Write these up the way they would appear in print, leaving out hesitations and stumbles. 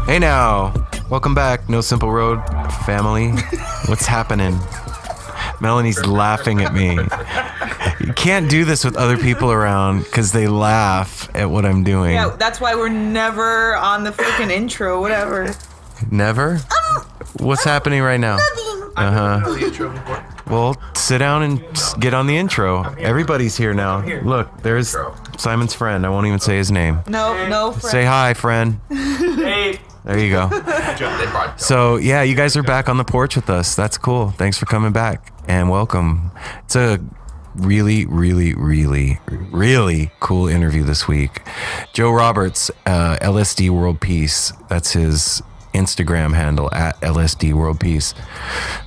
Hey now, welcome back, No Simple Road family. What's happening? Melanie's laughing at me. You can't do this with other people around because they laugh at what I'm doing. Yeah, that's why we're never on the freaking intro, whatever. Never? What's happening right now? Nothing. Well, sit down and get on the intro. Everybody's here now. Look, there's Simon's friend. I won't even say his name. No friend. Say hi, friend. Hey. There you go. So, yeah, you guys are back on the porch with us. That's cool. Thanks for coming back and welcome. It's a really, really, really, really cool interview this week. Joe Roberts, LSD World Peace. That's his Instagram handle, at LSD World Peace.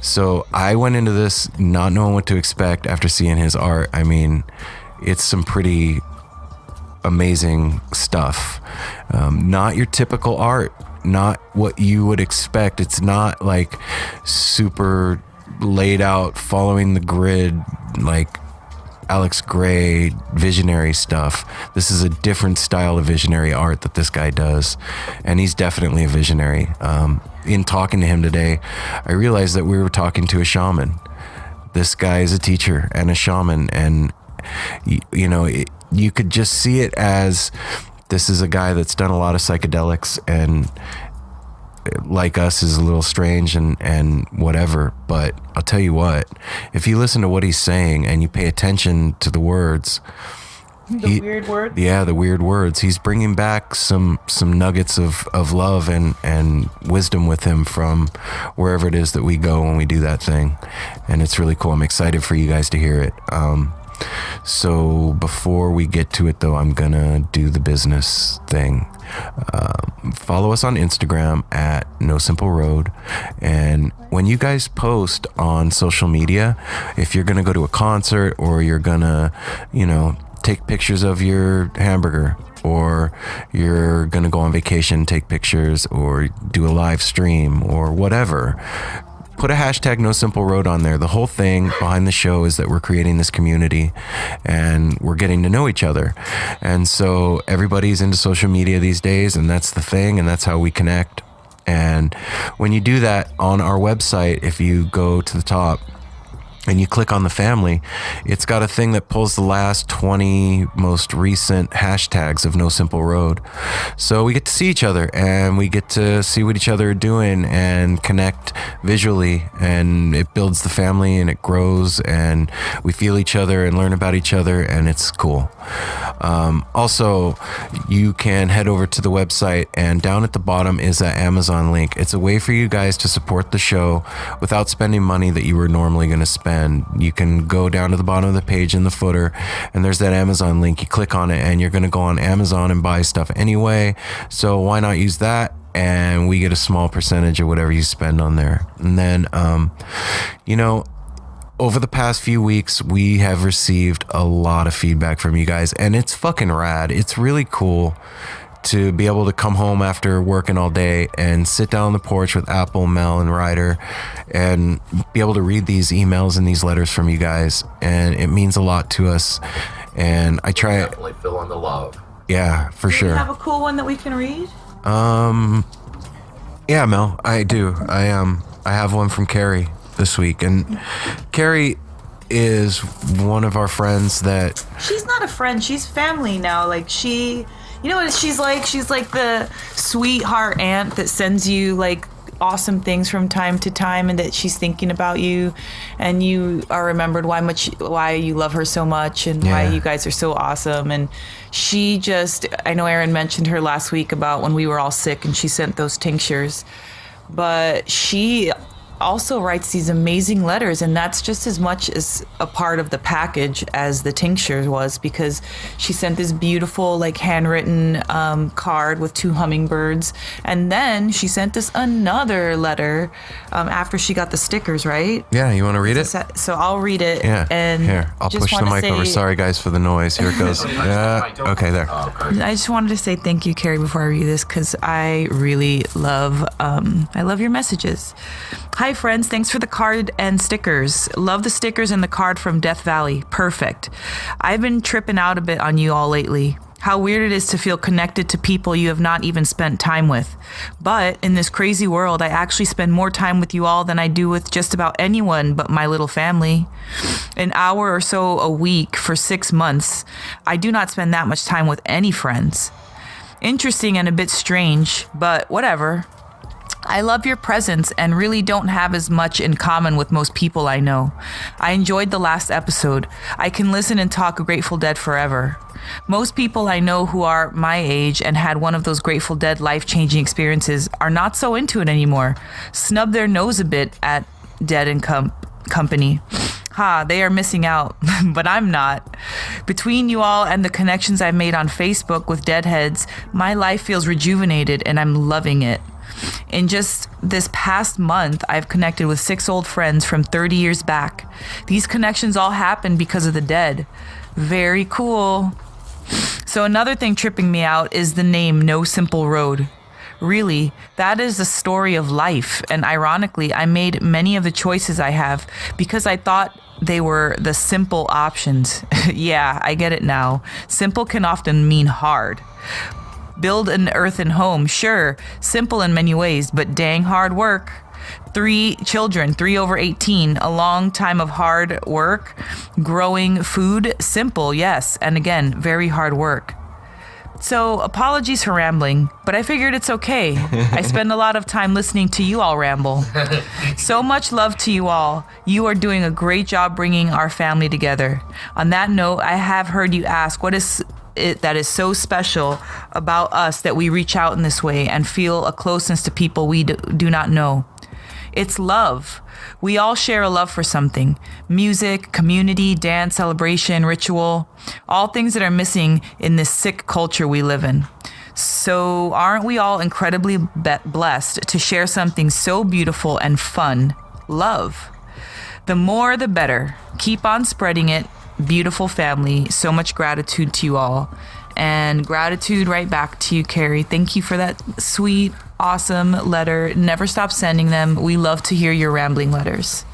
So I went into this not knowing what to expect after seeing his art. I mean, it's some pretty amazing stuff. Not your typical art. Not what you would expect. It's not like super laid out, following the grid, like Alex Gray visionary stuff. This is a different style of visionary art that this guy does, and he's definitely a visionary. In talking to him today, I realized that we were talking to a shaman. This guy is a teacher and a shaman, and you could just see it as this is a guy that's done a lot of psychedelics and like us is a little strange and whatever. But I'll tell you what, if you listen to what he's saying and you pay attention to the words, Weird words? Yeah, the weird words. He's bringing back some nuggets of love and wisdom with him from wherever it is that we go when we do that thing. And it's really cool. I'm excited for you guys to hear it. So before we get to it, though, I'm gonna do the business thing. Follow us on Instagram at No Simple Road, and when you guys post on social media, if you're gonna go to a concert or you're gonna, take pictures of your hamburger, or you're gonna go on vacation, take pictures, or do a live stream or whatever, put a hashtag No Simple Road on there. The whole thing behind the show is that we're creating this community and we're getting to know each other. And so everybody's into social media these days, and that's the thing, and that's how we connect. And when you do that on our website, if you go to the top and you click on the family, it's got a thing that pulls the last 20 most recent hashtags of No Simple Road. So we get to see each other and we get to see what each other are doing and connect visually, and it builds the family and it grows and we feel each other and learn about each other, and it's cool. Also, you can head over to the website, and down at the bottom is that Amazon link. It's a way for you guys to support the show without spending money that you were normally going to spend. You can go down to the bottom of the page in the footer, and there's that Amazon link. You click on it and you're going to go on Amazon and buy stuff anyway. So why not use that? And we get a small percentage of whatever you spend on there. And then, over the past few weeks, we have received a lot of feedback from you guys, and it's fucking rad. It's really cool to be able to come home after working all day and sit down on the porch with Apple, Mel, and Ryder and be able to read these emails and these letters from you guys. And it means a lot to us. And I try it. Definitely fill in the love. Yeah, for sure. Do you have a cool one that we can read? Yeah, Mel, I do. I have one from Carrie this week, and Carrie is one of our friends that... She's not a friend, she's family now. Like, you know what she's like? She's like the sweetheart aunt that sends you like awesome things from time to time, and that she's thinking about you, and you are remembered why you love her so much, and why you guys are so awesome. And she just, I know Aaron mentioned her last week about when we were all sick and she sent those tinctures, but she also writes these amazing letters, and that's just as much as a part of the package as the tincture was, because she sent this beautiful like handwritten card with 2 hummingbirds, and then she sent us another letter after she got the stickers, right? Yeah, you want to read it? So I'll read it. Yeah, and here, I'll push the mic over. Sorry guys for the noise. Here it goes. Yeah, okay, there. I just wanted to say thank you, Carrie, before I read this, because I really love your messages. Hi friends, thanks for the card and stickers. Love the stickers and the card from Death Valley. Perfect. I've been tripping out a bit on you all lately. How weird it is to feel connected to people you have not even spent time with. But in this crazy world, I actually spend more time with you all than I do with just about anyone but my little family. An hour or so a week for 6 months. I do not spend that much time with any friends. Interesting and a bit strange, but whatever. I love your presence and really don't have as much in common with most people I know. I enjoyed the last episode. I can listen and talk Grateful Dead forever. Most people I know who are my age and had one of those Grateful Dead life-changing experiences are not so into it anymore. Snub their nose a bit at Dead and Company. They are missing out, but I'm not. Between you all and the connections I've made on Facebook with Deadheads, my life feels rejuvenated and I'm loving it. In just this past month, I've connected with 6 old friends from 30 years back. These connections all happened because of the Dead. Very cool. So another thing tripping me out is the name No Simple Road. Really, that is the story of life. And ironically, I made many of the choices I have because I thought they were the simple options. Yeah, I get it now. Simple can often mean hard. Build an earthen home, sure, simple in many ways, but dang hard work. 3 children, 3 over 18, a long time of hard work. Growing food, simple, yes, and again, very hard work. So apologies for rambling, but I figured it's okay. I spend a lot of time listening to you all ramble. So much love to you all. You are doing a great job bringing our family together. On that note, I have heard you ask, what is it that is so special about us that we reach out in this way and feel a closeness to people we do not know? It's love. We all share a love for something. Music, community, dance, celebration, ritual. All things that are missing in this sick culture we live in. So aren't we all incredibly blessed to share something so beautiful and fun? Love. The more, the better. Keep on spreading it. Beautiful family. So much gratitude to you all. And gratitude right back to you, Carrie. Thank you for that sweet, awesome letter. Never stop sending them. We love to hear your rambling letters.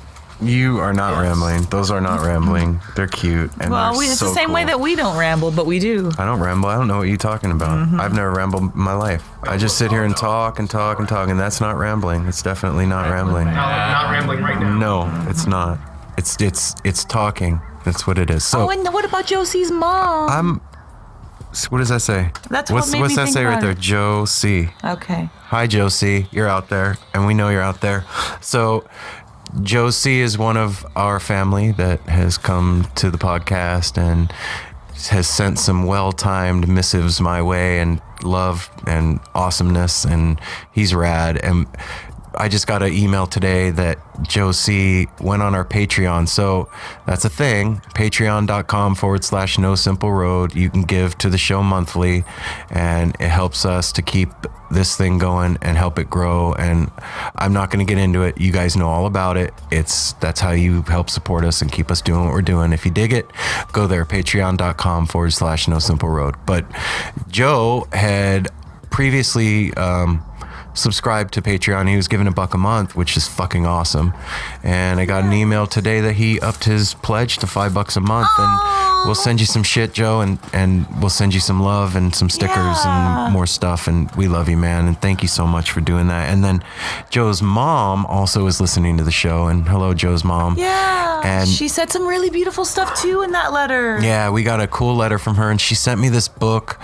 You are not rambling. Those are not rambling. They're cute. And well, it's the same way that we don't ramble, but we do. I don't ramble. I don't know what you're talking about. I've never rambled in my life. I just sit here and talk and talk and talk, and that's not rambling. It's definitely not rambling. Not rambling right now. No, it's not. It's talking. That's what it is. So, and what about Josie's mom? What does that say? That's what made me What's that think say right about there? it. Josie. Okay. Hi, Josie. You're out there, and we know you're out there. So, Josie is one of our family that has come to the podcast and has sent some well-timed missives my way and love and awesomeness, and he's rad. And I just got an email today that Josie went on our Patreon. So that's a thing. Patreon.com/No Simple Road. You can give to the show monthly, and it helps us to keep this thing going and help it grow. And I'm not going to get into it. You guys know all about it. That's how you help support us and keep us doing what we're doing. If you dig it, go there. Patreon.com/No Simple Road. But Joe had previously subscribed to Patreon. He was given $1 a month, which is fucking awesome. And I got an email today that he upped his pledge to $5 a month. And we'll send you some shit, Joe, and we'll send you some love and some stickers and more stuff. And we love you, man. And thank you so much for doing that. And then Joe's mom also is listening to the show. And hello, Joe's mom. Yeah. And she said some really beautiful stuff too in that letter. Yeah, we got a cool letter from her, and she sent me this book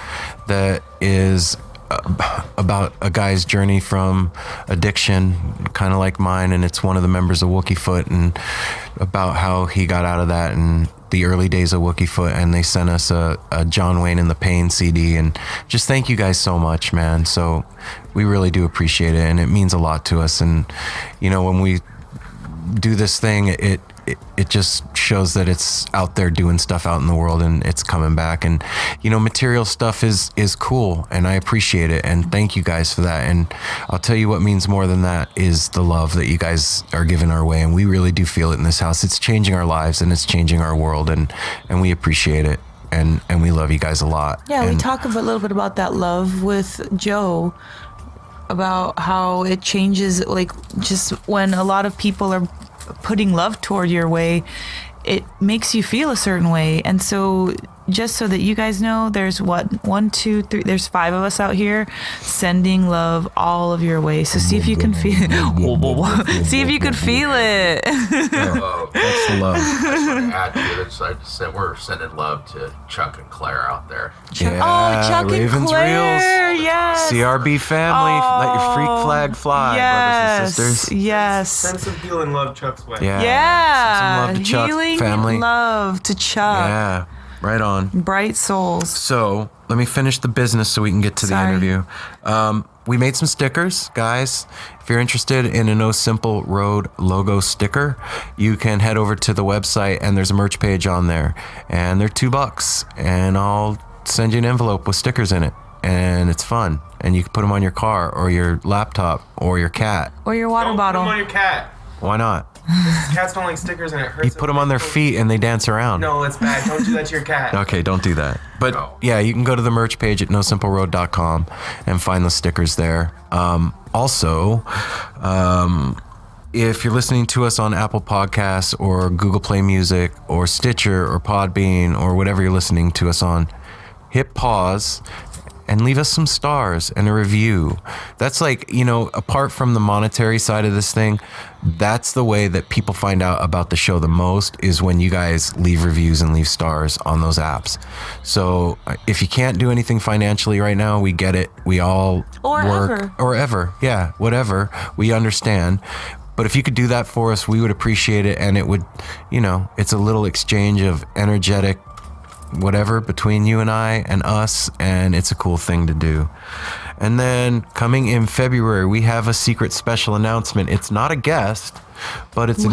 that is about a guy's journey from addiction, kind of like mine, and it's one of the members of Wookiefoot, and about how he got out of that and the early days of Wookiefoot. And they sent us a John Wayne and the Pain CD, and just thank you guys so much, man. So we really do appreciate it, and it means a lot to us. And you know, when we do this thing, it just shows that it's out there doing stuff out in the world, and it's coming back. And you know, material stuff is cool, and I appreciate it, and thank you guys for that. And I'll tell you what means more than that is the love that you guys are giving our way, and we really do feel it in this house. It's changing our lives, and it's changing our world, and we appreciate it, and we love you guys a lot. Yeah, we And talk a little bit about that love with Joe, about how it changes, like just when a lot of people are putting love toward your way, it makes you feel a certain way. And so just so that you guys know, there's one, two, three. There's 5 of us out here sending love all of your way. So see if you can feel. See if you could feel it. That's the love. I just want to add to it. So I just said we're sending love to Chuck and Claire out there. Oh, Chuck Ravens and Claire. Reels. Yes. CRB family. Let your freak flag fly, brothers and sisters. Yes. Send some healing love Chuck's way. Yeah. Yeah. Send some love to Chuck Healing family. love to Chuck. Yeah. Right on. Bright souls. So let me finish the business so we can get to the interview. We made some stickers, guys. If you're interested in a No Simple Road logo sticker, you can head over to the website and there's a merch page on there. And they're $2. And I'll send you an envelope with stickers in it. And it's fun. And you can put them on your car or your laptop or your cat. Or your water Don't bottle. put them on your cat. Why not? Cats don't like stickers and it hurts. You put them on their feet and they dance around. No, it's bad. Don't do that to your cat. Okay, don't do that. But No. yeah, you can go to the merch page at nosimpleroad.com and find the stickers there. If you're listening to us on Apple Podcasts or Google Play Music or Stitcher or Podbean or whatever you're listening to us on, hit pause and leave us some stars and a review. That's like, apart from the monetary side of this thing, that's the way that people find out about the show the most, is when you guys leave reviews and leave stars on those apps. So if you can't do anything financially right now, we get it. We all work. Or ever. Yeah, whatever. We understand. But if you could do that for us, we would appreciate it. And it would, it's a little exchange of energetic whatever between you and I and us, and it's a cool thing to do. And then coming in February, we have a secret special announcement. It's not a guest, but it's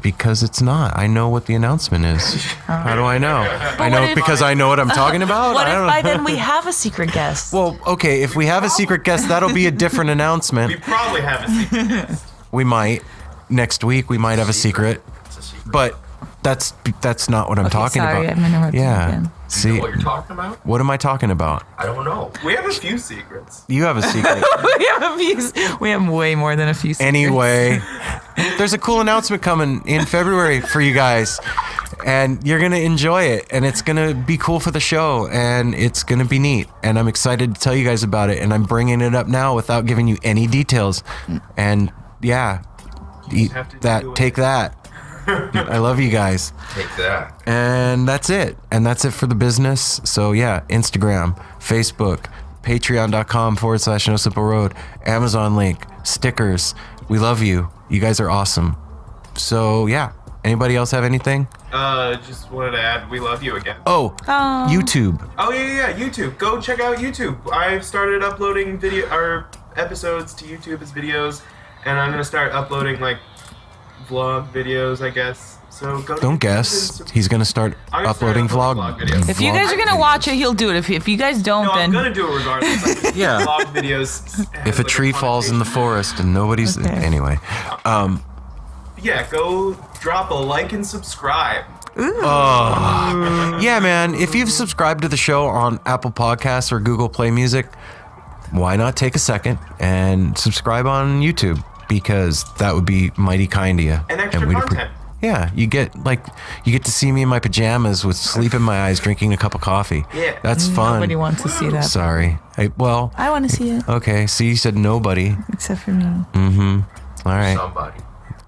because it's not. I know what the announcement is. How do I know? I know because I know what I'm talking about. What if by then we have a secret guest? Well, okay, if we have a secret guest, that'll be a different announcement. We probably have a secret guest. We might. Next week, we might have a secret. It's a secret. But that's not what I'm talking sorry, about. I'm interrupting yeah. again. You See, know what you're talking about? what am I talking about? I don't know. We have a few secrets. You have a secret. We have way more than a few secrets. Anyway, there's a cool announcement coming in February for you guys, and you're going to enjoy it, and it's going to be cool for the show, and it's going to be neat, and I'm excited to tell you guys about it, and I'm bringing it up now without giving you any details. And yeah, eat have to that, do it. take that. I love you guys. Take that. And that's it. And that's it for the business. So yeah, Instagram, Facebook, patreon.com/No Simple Road, Amazon link, stickers. We love you. You guys are awesome. So yeah. Anybody else have anything? Just wanted to add, we love you again. Oh, YouTube. Oh yeah, YouTube. Go check out YouTube. I've started uploading episodes to YouTube as videos, and I'm gonna start uploading like vlog videos, I guess. So go. Don't guess. He's gonna start I'm gonna uploading start vlog. uploading vlog videos. If you guys are gonna watch it, he'll do it. If you guys don't, No, I'm then gonna do it regardless. I'm just Yeah. vlog videos. If a tree falls in the forest and nobody's Okay. anyway. Yeah, go drop a like and subscribe. Yeah, man. If you've subscribed to the show on Apple Podcasts or Google Play Music, why not take a second and subscribe on YouTube? Because that would be mighty kind of you. And extra we'd content. Yeah, you get to see me in my pajamas with sleep in my eyes, drinking a cup of coffee. Yeah. That's fun. nobody wants to see that. Sorry. I want to see it, Okay. So you said nobody. except for me. All right. Somebody.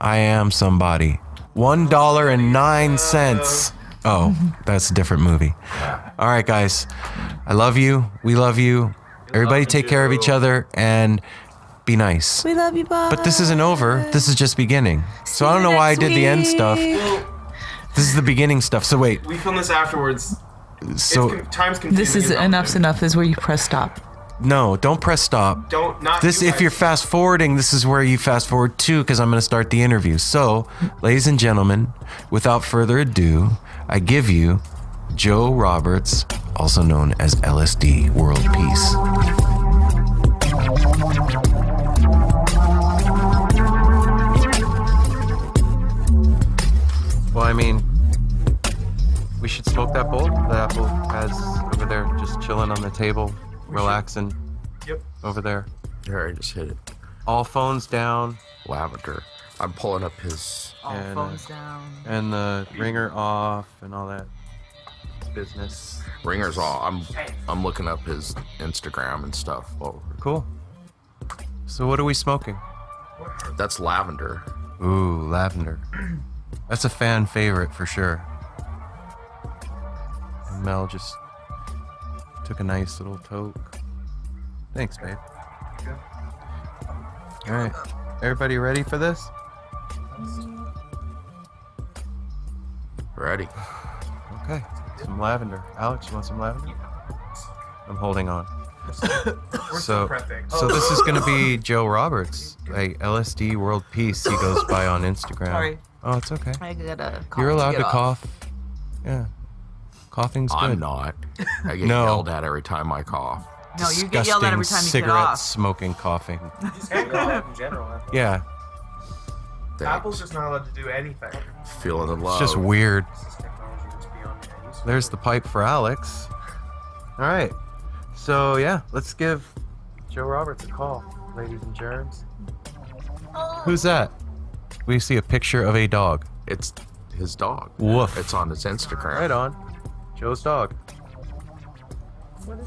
I am somebody. $1.09. Oh, that's a different movie. All right, guys. I love you. We love you. Everybody take care of each other and be nice. We love you, bye. But this isn't over. This is just beginning. So I don't know why I did the end stuff. Well, This is the beginning stuff. So wait. we film this afterwards. So Time's confusing. This is as hell. enough's enough. Is where you press stop. no, don't press stop. Not This, you if guys. you're fast forwarding, this is where you fast forward to, because I'm going to start the interview. So, ladies and gentlemen, without further ado, I give you Joe Roberts, also known as LSD, World Peace. Well, I mean, we should smoke that bowl that Apple has over there, just chilling on the table, relaxing Yep. over there. Here, I just hit it. All phones down. Lavender. I'm pulling up his. All And, phones down. And the ringer off and all that. business. Ringer's all. I'm looking up his Instagram and stuff. Oh, Cool. So what are we smoking? that's lavender. Ooh, lavender. That's a fan favorite for sure. And Mel just took a nice little toke. Thanks, babe. All right, everybody ready for this? Ready? Okay, some lavender. Alex, you want some lavender? I'm holding on. We're still prepping. So this is gonna be Joe Roberts, like LSD World Peace. He goes by on Instagram. Sorry. Oh, it's okay. I gotta You're allowed get to off. cough. Yeah, coughing's good. I'm not. I get No. yelled at every time I cough. No, you get yelled at every time you get cigarette off. smoking, coughing. Just can't cough in general. Yeah, Apple's just not allowed to do anything. Feeling the love. it's just weird. This is technology that's beyond my use. There's the pipe for Alex. All right. So yeah, let's give Joe Roberts a call, ladies and germs. Who's that? We see a picture of a dog. It's his dog. Woof. It's on his Instagram. Right on. Joe's dog. What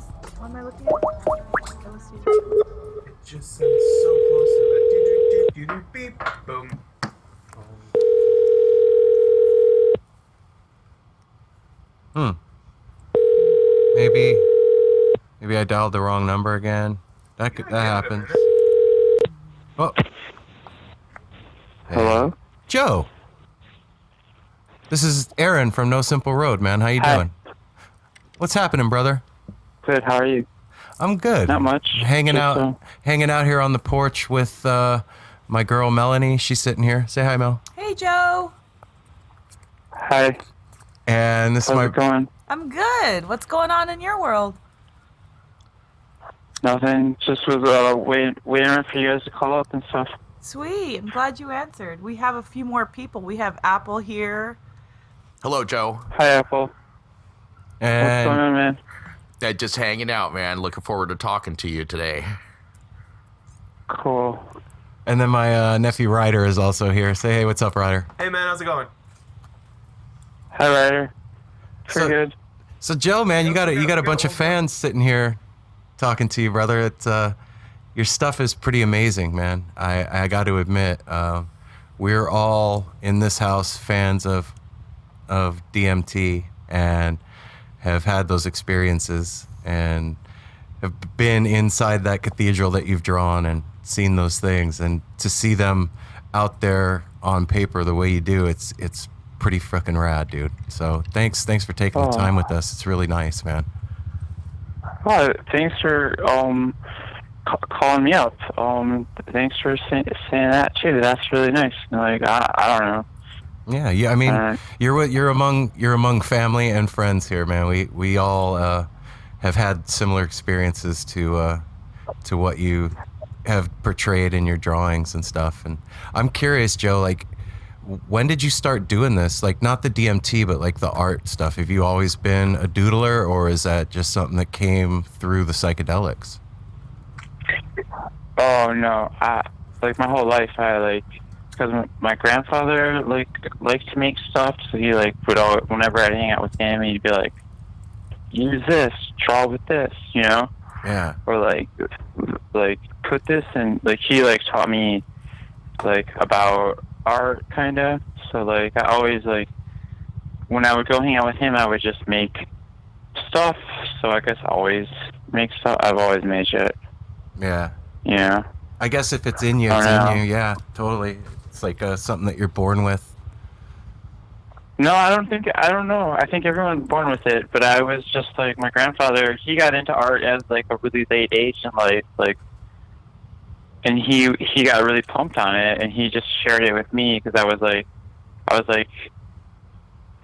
am I looking at? LSD. It just sounds so close to the do beep boom. Maybe I dialed the wrong number again. That happens. Oh. Hey. Hello? Joe. This is Aaron from No Simple Road, man. How you Hi. doing? What's happening, brother? Good, how are you? I'm good. Not much. Hanging Just, out here on the porch with my girl Melanie. She's sitting here. Say hi, Mel. Hey, Joe. Hi, And this is how's my it going? I'm good. What's going on in your world? Nothing. Just was waiting for you guys to call up and stuff. Sweet. I'm glad you answered. We have a few more people. We have Apple here. Hello, Joe. Hi, Apple. What's going and on, man? Just hanging out, man. Looking forward to talking to you today. Cool. and then my nephew Ryder is also here. Say hey, what's up, Ryder? Hey man, how's it going? Hi, Ryder. Pretty So- good. So Joe, man, you got a bunch of fans sitting here talking to you, brother. It's your stuff is pretty amazing, man. I got to admit, we're all in this house fans of DMT and have had those experiences and have been inside that cathedral that you've drawn and seen those things, and to see them out there on paper the way you do, it's pretty freaking rad, dude. So thanks for taking the time with us. It's really nice, man. Well, thanks for calling me up. Thanks for saying that too. That's really nice. Like I don't know. Yeah. I mean, you're among family and friends here, man. We all have had similar experiences to what you have portrayed in your drawings and stuff. And I'm curious, Joe, like, when did you start doing this? Like, not the DMT, but like the art stuff. Have you always been a doodler, or is that just something that came through the psychedelics? Oh no, like my whole life because my grandfather liked to make stuff, so he whenever I'd hang out with him, he'd be like, use this, draw with this, you know, Yeah. or like put this in. Like he taught me about art kind of. So I always when I would go hang out with him, I would just make stuff. So I guess I always make stuff. I've always made shit. Yeah. Yeah. I guess if it's in you, Oh, it's no. in you. Yeah, totally. It's like something that you're born with. No, I don't know. I think everyone's born with it, but I was just my grandfather, he got into art at a really late age in life, and he got really pumped on it, and he just shared it with me because I was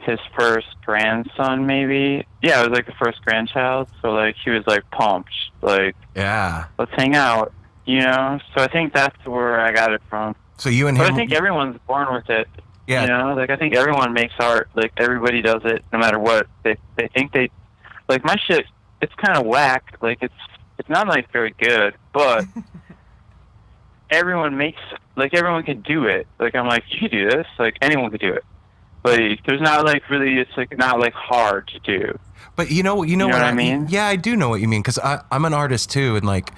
his first grandson, maybe. Yeah, I was the first grandchild, so he was pumped, Yeah. let's hang out, you know? So I think that's where I got it from. So you and But him. I think everyone's born with it. Yeah. You know, I think everyone makes art. Everybody does it, no matter what. They think they, my shit. It's kind of whack. It's not very good, but everyone makes. Everyone can do it. I'm you can do this. Anyone can do it. There's not really. It's not hard to do. But you know what I mean? Yeah, I do know what you mean, because I'm an artist too, and like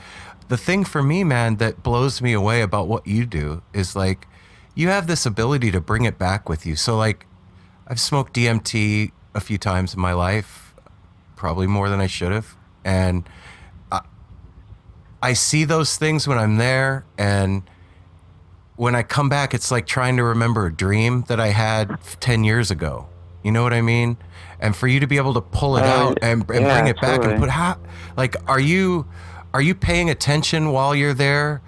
the thing for me, man, that blows me away about what you do is like you have this ability to bring it back with you. So like I've smoked DMT a few times in my life, probably more than I should have, and I see those things when I'm there, and when I come back, it's like trying to remember a dream that I had 10 years ago. You know what I mean? And for you to be able to pull it out and bring it back totally. and put like, are you paying attention while you're there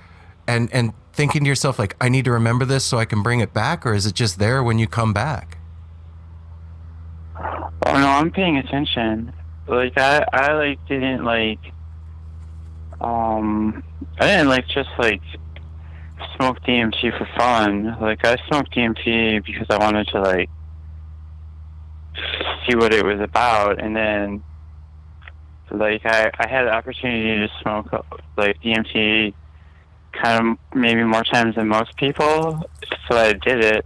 and thinking to yourself, like, I need to remember this so I can bring it back? Or is it just there when you come back? Oh no, I'm paying attention. Like I like didn't like I didn't like just like smoke DMT for fun. Like I smoked DMT because I wanted to like see what it was about, and then like I had the opportunity to smoke like DMT kind of maybe more times than most people, so I did it.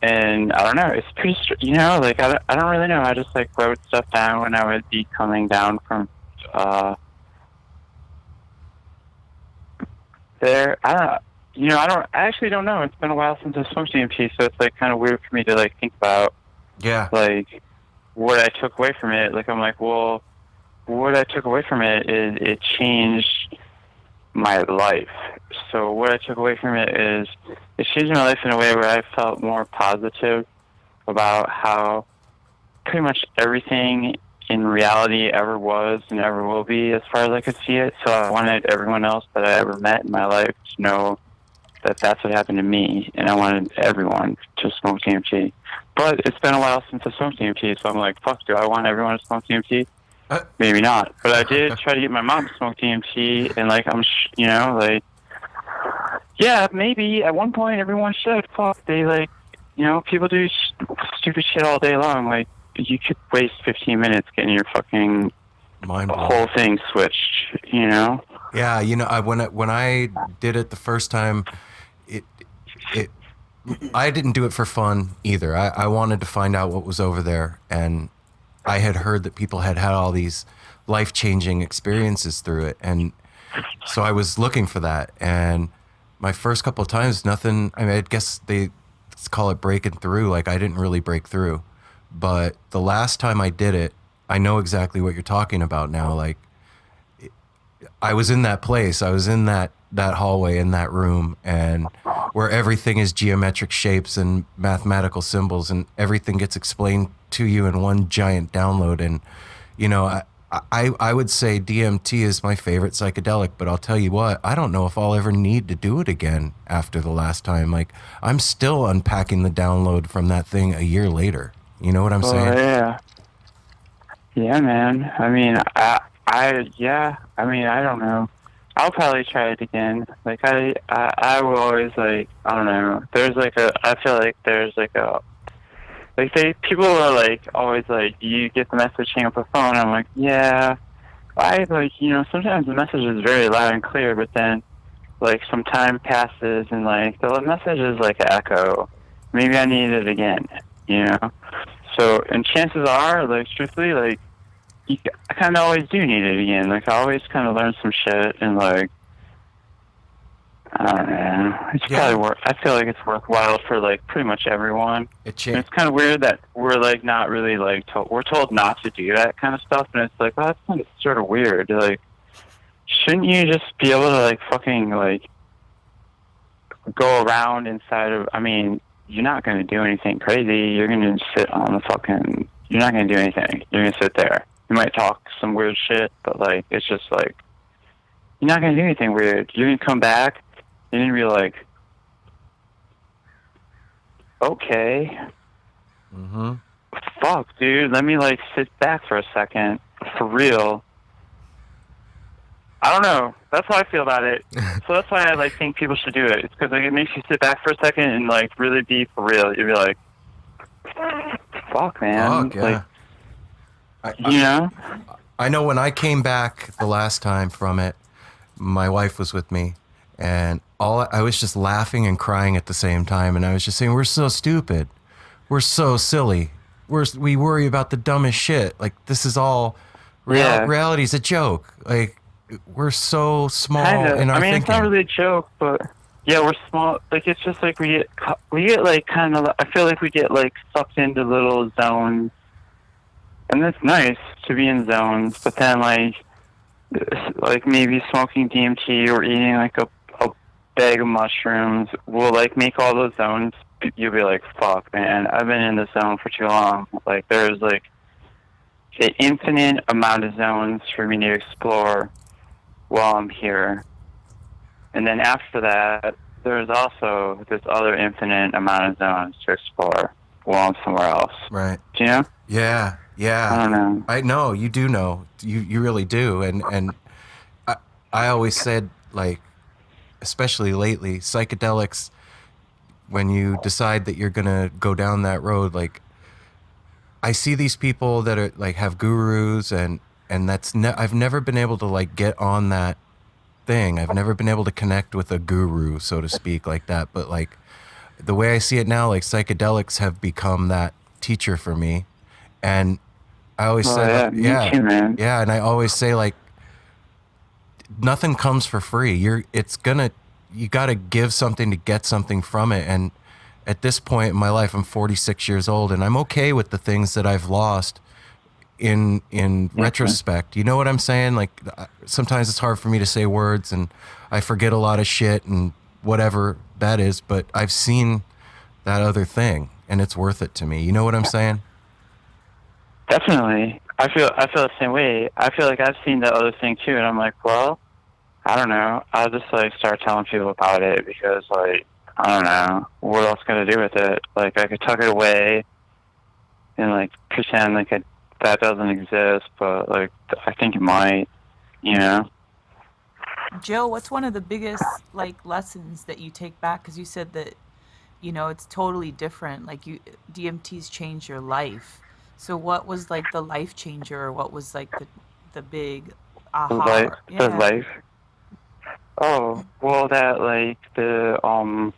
And I don't know, it's pretty, like I don't really know. I just like wrote stuff down when I would be coming down from there. I actually don't know. It's been a while since I smoked DMT, so it's like kind of weird for me to like think about like what I took away from it. Like I'm like, well, what I took away from it is it changed my life. So what I took away from it is it changed my life in a way where I felt more positive about how pretty much everything in reality ever was and ever will be as far as I could see it. So I wanted everyone else that I ever met in my life to know that that's what happened to me, and I wanted everyone to smoke DMT. But it's been a while since I smoked DMT, so I'm like, fuck, do I want everyone to smoke DMT? Maybe not. But I did try to get my mom to smoke DMT, and like yeah, maybe at one point everyone should. Fuck, they like, people do stupid shit all day long. Like, you could waste 15 minutes getting your fucking whole thing switched, Yeah, when I did it the first time, I didn't do it for fun either. I wanted to find out what was over there, and I had heard that people had all these life-changing experiences through it, and so I was looking for that. And my first couple of times, nothing. I mean, I guess they call it breaking through. Like, I didn't really break through, but the last time I did it, I know exactly what you're talking about now. Like, I was in that place. I was in that hallway, in that room, and where everything is geometric shapes and mathematical symbols, and everything gets explained to you in one giant download. And, I would say DMT is my favorite psychedelic, but I'll tell you what, I don't know if I'll ever need to do it again after the last time. Like, I'm still unpacking the download from that thing a year later. You know what I'm saying? Yeah. Yeah, man. I mean, I don't know. I'll probably try it again. Like, I will always, like, I don't know. I feel like there's like a, like people are like, always like, you get the message, hang up the phone. I'm like, yeah. Sometimes the message is very loud and clear, but then, like, some time passes and, like, the message is like an echo. Maybe I need it again, So, and chances are, like, strictly, like, I kind of always do need it again. Like, I always kind of learn some shit, and, like, I don't know. It's probably I feel like it's worthwhile for, like, pretty much everyone. It's kind of weird that we're, like, not really, like, we're told not to do that kind of stuff, and it's like, well, that's kind of sort of weird. Like, shouldn't you just be able to, like, fucking, like, go around inside of, I mean, you're not going to do anything crazy. You're going to sit on the fucking, you're not going to do anything. You're going to sit there. You might talk some weird shit, but, like, it's just, like, you're not going to do anything weird. You're going to come back, and then be like, okay. Mm-hmm. Fuck, dude. Let me, like, sit back for a second. For real. I don't know. That's how I feel about it. So that's why I, like, think people should do it. It's because, like, it makes you sit back for a second and, like, really be for real. You'd be like, fuck, man. Fuck, yeah. Like, I know when I came back the last time from it, my wife was with me, and I was just laughing and crying at the same time, and I was just saying, we're so stupid. We're so silly. we worry about the dumbest shit. Like, this is all reality's a joke. Like, we're so small in our thinking. It's not really a joke, but yeah, we're small. Like, it's just like we get like kind of. I feel like we get like sucked into little zones, and it's nice to be in zones. But then like maybe smoking DMT or eating like a bag of mushrooms will like make all those zones. You'll be like, fuck, man, I've been in this zone for too long. Like, there's like an infinite amount of zones for me to explore while I'm here. And then after that, there's also this other infinite amount of zones to explore while I'm somewhere else. Right. Do you know? Yeah. I don't know. I know, you do know. You really do. And I always said, like, especially lately, psychedelics, when you decide that you're going to go down that road, like, I see these people that are like have gurus and that's I've never been able to like get on that thing. I've never been able to connect with a guru, so to speak, like that. But like the way I see it now, like psychedelics have become that teacher for me. And I always say, me too, man. yeah. And I always say, like, nothing comes for free. You got to give something to get something from it. And at this point in my life, I'm 46 years old, and I'm okay with the things that I've lost in retrospect. You know what I'm saying? Like, sometimes it's hard for me to say words, and I forget a lot of shit and whatever that is, but I've seen that other thing, and it's worth it to me. You know what I'm saying? Definitely. I feel the same way. I feel like I've seen that other thing too, and I'm like, well, I don't know. I'll just like start telling people about it because, like, I don't know what else can I do with it. Like, I could tuck it away and like pretend like that doesn't exist, but like I think it might. You know. Joe, what's one of the biggest like lessons that you take back? Because you said that, you know, it's totally different. Like, DMT's changed your life. So what was like the life changer, or what was like the big aha? The life. Oh, well, that like the how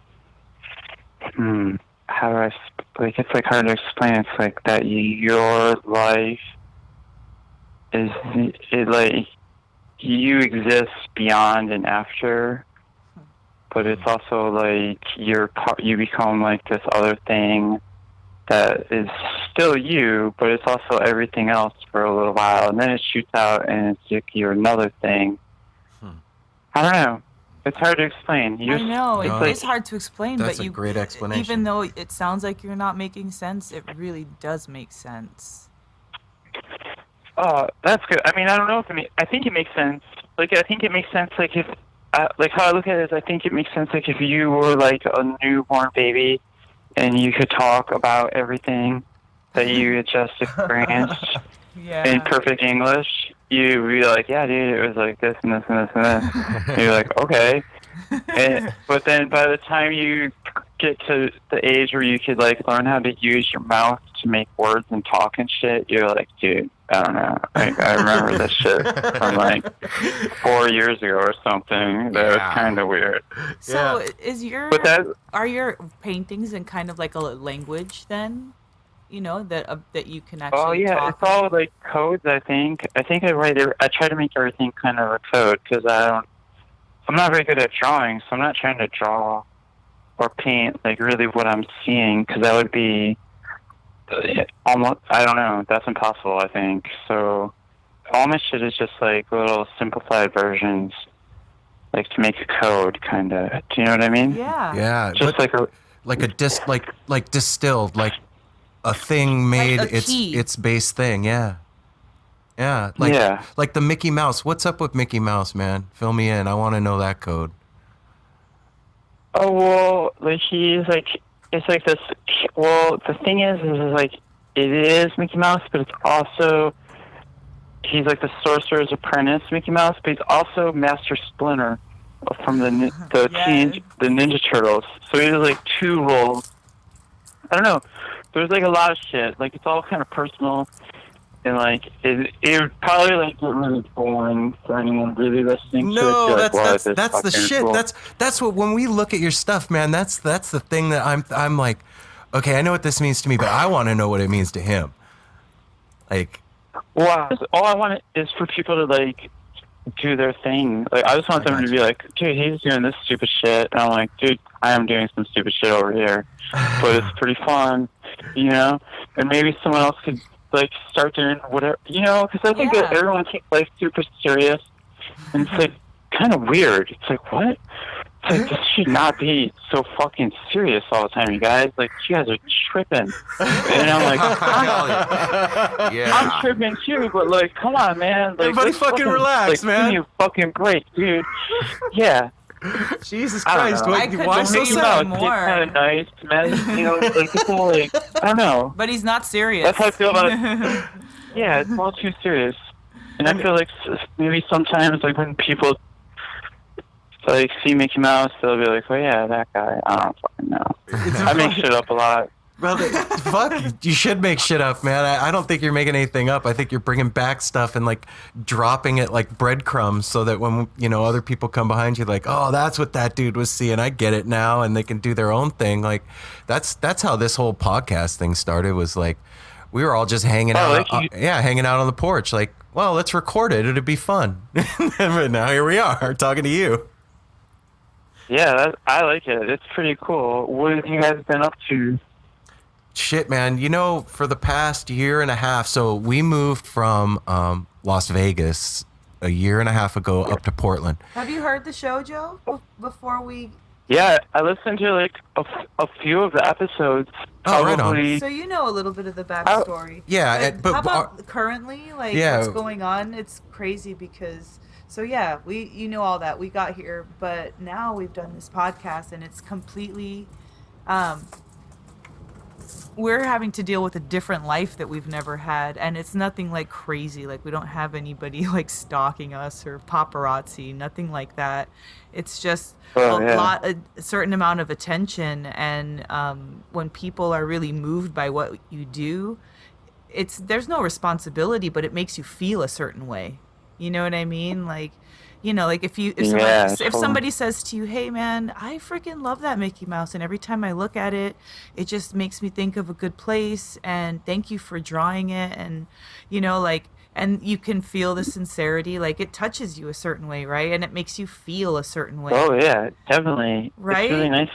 do I like? It's like hard to explain. It's like that your life is like you exist beyond and after, but it's also like you become like this other thing that is still you, but it's also everything else for a little while, and then it shoots out and it's like you're another thing. I don't know. It's hard to explain. I know, it is hard to explain, That's but a great explanation. Even though it sounds like you're not making sense, it really does make sense. Oh, that's good. I mean, I don't know if I think it makes sense. Like, I think it makes sense. Like, if like how I look at it is, I think it makes sense. Like, if you were like a newborn baby, and you could talk about everything that you had just experienced in perfect English, you'd be like, yeah, dude, it was like this and this and this and this. And you're like, okay. But then by the time you get to the age where you could like learn how to use your mouth to make words and talk and shit, you're like, dude, I don't know. Like, I remember this shit from like 4 years ago or something. That was kind of weird. So are your paintings in kind of like a language then? You know, that you can actually. Oh yeah, talk? it's all like codes. I think I try to make everything kind of a code because I'm not very good at drawing, so I'm not trying to draw or paint like really what I'm seeing, because that would be almost, I don't know, that's impossible, I think. So all my shit is just like little simplified versions, like to make a code, kind of. Do you know what I mean? Yeah. Yeah. Just like distilled, like a thing made like its base thing. Yeah. Yeah. Like the Mickey Mouse. What's up with Mickey Mouse, man? Fill me in. I want to know that code. Oh, well, like he's like, it's like this. Well, the thing is like, it is Mickey Mouse, but it's also, he's like the Sorcerer's Apprentice Mickey Mouse, but he's also Master Splinter from the Ninja Turtles. So he has like two roles. I don't know. There's like a lot of shit. Like, it's all kind of personal. And like it would probably like get really boring for anyone really listening to it. No, Like, that's the shit. Cool. That's what, when we look at your stuff, man. That's the thing that I'm like, okay, I know what this means to me, but I want to know what it means to him. Like, Well, all I want is for people to like do their thing. Like, I just want them to be like, dude, he's doing this stupid shit, and I'm like, dude, I am doing some stupid shit over here, but it's pretty fun, you know. And maybe someone else could like start doing whatever, you know, because I think that everyone takes life super serious, and it's like kind of weird. It's like, what? It's like, this should not be so fucking serious all the time, you guys. Like, you guys are tripping. And I'm like, I'm tripping too, but like, come on, man. Like, everybody fucking relax, like, man. Give me a fucking break, dude. Yeah. Jesus Christ, I couldn't why so agree sad? more. It's kind of nice, man. You know, like, it's all like, I don't know. But he's not serious. That's how I feel about it. Yeah, it's all too serious. And I feel like maybe sometimes, like, when people like see Mickey Mouse, they'll be like, "Oh yeah, that guy." I don't fucking know. I make shit up a lot. Well, fuck, you should make shit up, man. I don't think you're making anything up. I think you're bringing back stuff and like dropping it like breadcrumbs so that when, you know, other people come behind you, like, oh, that's what that dude was seeing. I get it now, and they can do their own thing. Like, that's how this whole podcast thing started. Was like, we were all just hanging out, hanging out on the porch. Like, well, let's record it. It'd be fun. But now here we are talking to you. Yeah, I like it. It's pretty cool. What have you guys been up to? Shit, man. You know, for the past year and a half, so we moved from Las Vegas a year and a half ago up to Portland. Have you heard the show, Joe? Before we... Yeah, I listened to like a few of the episodes. Oh, right on. So you know a little bit of the backstory. Yeah, but how about currently? Like, what's going on? It's crazy because... So yeah, you know all that. We got here, but now we've done this podcast, and it's completely... we're having to deal with a different life that we've never had, and it's nothing like crazy. Like, we don't have anybody like stalking us or paparazzi, nothing like that. It's just a certain amount of attention, and when people are really moved by what you do, there's no responsibility, but it makes you feel a certain way. You know what I mean? Like, you know, like if somebody says to you, "Hey man, I freaking love that Mickey Mouse, and every time I look at it, it just makes me think of a good place, and thank you for drawing it," and you know, like, and you can feel the sincerity, like it touches you a certain way, right? And it makes you feel a certain way. Oh yeah, definitely. Right? It's really nice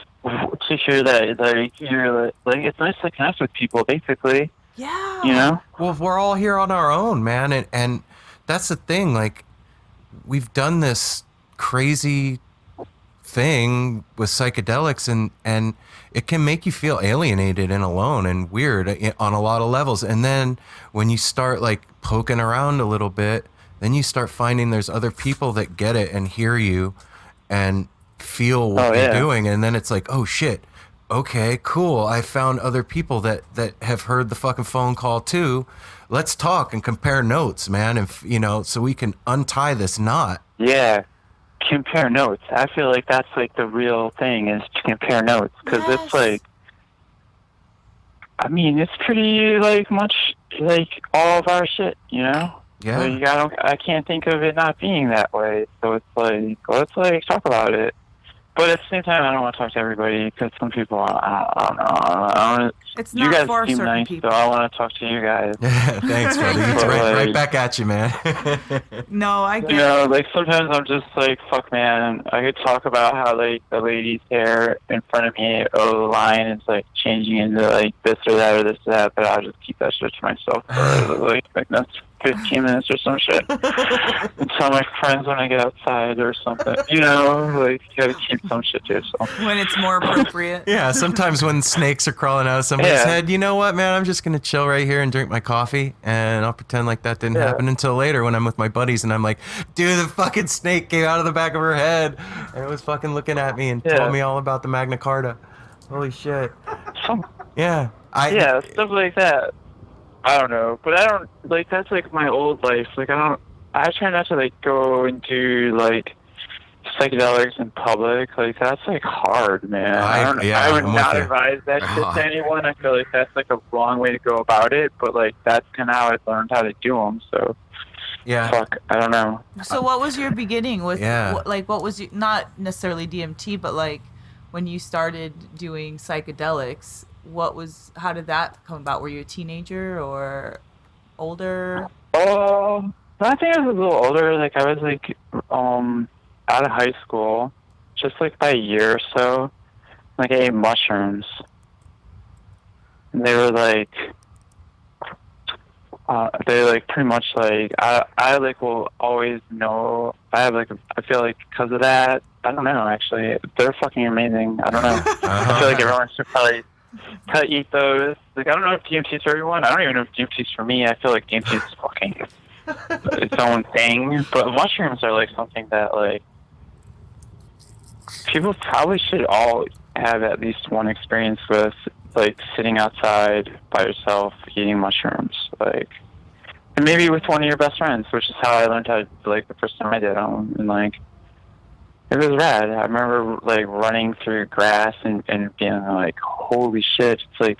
to hear that. Like, you're like, it's nice to connect with people, basically. Yeah. You know? Well, we're all here on our own, man, and that's the thing. Like, we've done this crazy thing with psychedelics, and it can make you feel alienated and alone and weird on a lot of levels. And then when you start like poking around a little bit, then you start finding there's other people that get it and hear you and feel what you're doing. And then it's like, oh shit, okay, cool. I found other people that have heard the fucking phone call too. Let's talk and compare notes, man. And, you know, so we can untie this knot. Yeah. Compare notes. I feel like that's like the real thing, is to compare notes. Because it's like, I mean, it's pretty like much like all of our shit, you know? Yeah. So I can't think of it not being that way. So it's like, let's like talk about it. But at the same time, I don't want to talk to everybody, because some people, I don't know. It's you not guys for seem certain nice, people. so I want to talk to you guys. Thanks, brother. Right back at you, man. No, I get You know, like, sometimes I'm just like, fuck, man. I could talk about how, like, the lady's hair in front of me over the line is, like, changing into, like, this or that or this or that, but I'll just keep that shit to myself for, like next 15 minutes or some shit. And tell my friends when I get outside or something. You know, like, you gotta keep some shit to yourself. when it's more appropriate. Yeah, sometimes when snakes are crawling out of somebody's head, you know what, man? I'm just going to chill right here and drink my coffee, and I'll pretend like that didn't happen until later when I'm with my buddies, and I'm like, dude, the fucking snake came out of the back of her head, and it was fucking looking at me and told me all about the Magna Carta. Holy shit. Yeah. Stuff like that. I don't know, but I don't, like, that's like my old life. Like, I try not to, like, go and do, like, psychedelics in public. Like, that's, like, hard, man. I would not advise that shit to anyone. I feel like that's, like, a wrong way to go about it, but, like, that's kind of how I learned how to do them, so. Yeah. Fuck, I don't know. So what was your beginning with, what was not necessarily DMT, but, like, when you started doing psychedelics, how did that come about? Were you a teenager or older? Oh, I think I was a little older. Like I was like out of high school, just like by a year or so. Like I ate mushrooms. And they were like pretty much like I like will always know. I have like I feel like because of that. I don't know actually. They're fucking amazing. I don't know. I feel like everyone should probably eat those. Like I don't know if DMT is for everyone. I don't even know if DMT is for me. I feel like DMT is fucking its own thing. But mushrooms are like something that like people probably should all have at least one experience with, like sitting outside by yourself eating mushrooms, like, and maybe with one of your best friends, which is how I learned how, like, the first time I did them, and like it was rad. I remember like running through grass and being like, holy shit, it's like,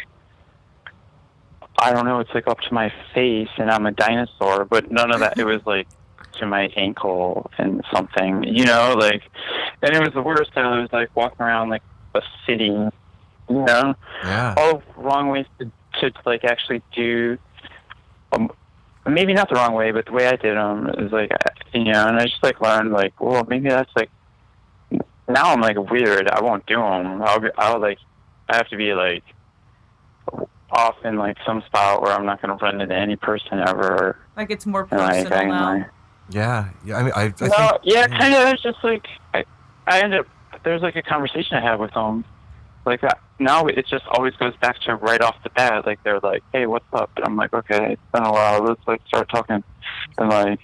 I don't know, it's like up to my face and I'm a dinosaur, but none of that. It was like to my ankle and something, you know, like, and it was the worst. I was like walking around like a city, you know, all wrong ways to like actually do, maybe not the wrong way, but the way I did them is like, you know, and I just like learned like, well, maybe that's like, now I'm like weird. I won't do them. I'll like, I have to be like off in like some spot where I'm not going to run into any person ever. Like it's more personal now. Yeah. I mean, I think, yeah, kind of. It's just like I end up. There's like a conversation I have with them, like that. Now it just always goes back to right off the bat. Like they're like, "Hey, what's up?" And I'm like, "Okay, it's been a while. Let's like start talking." And like,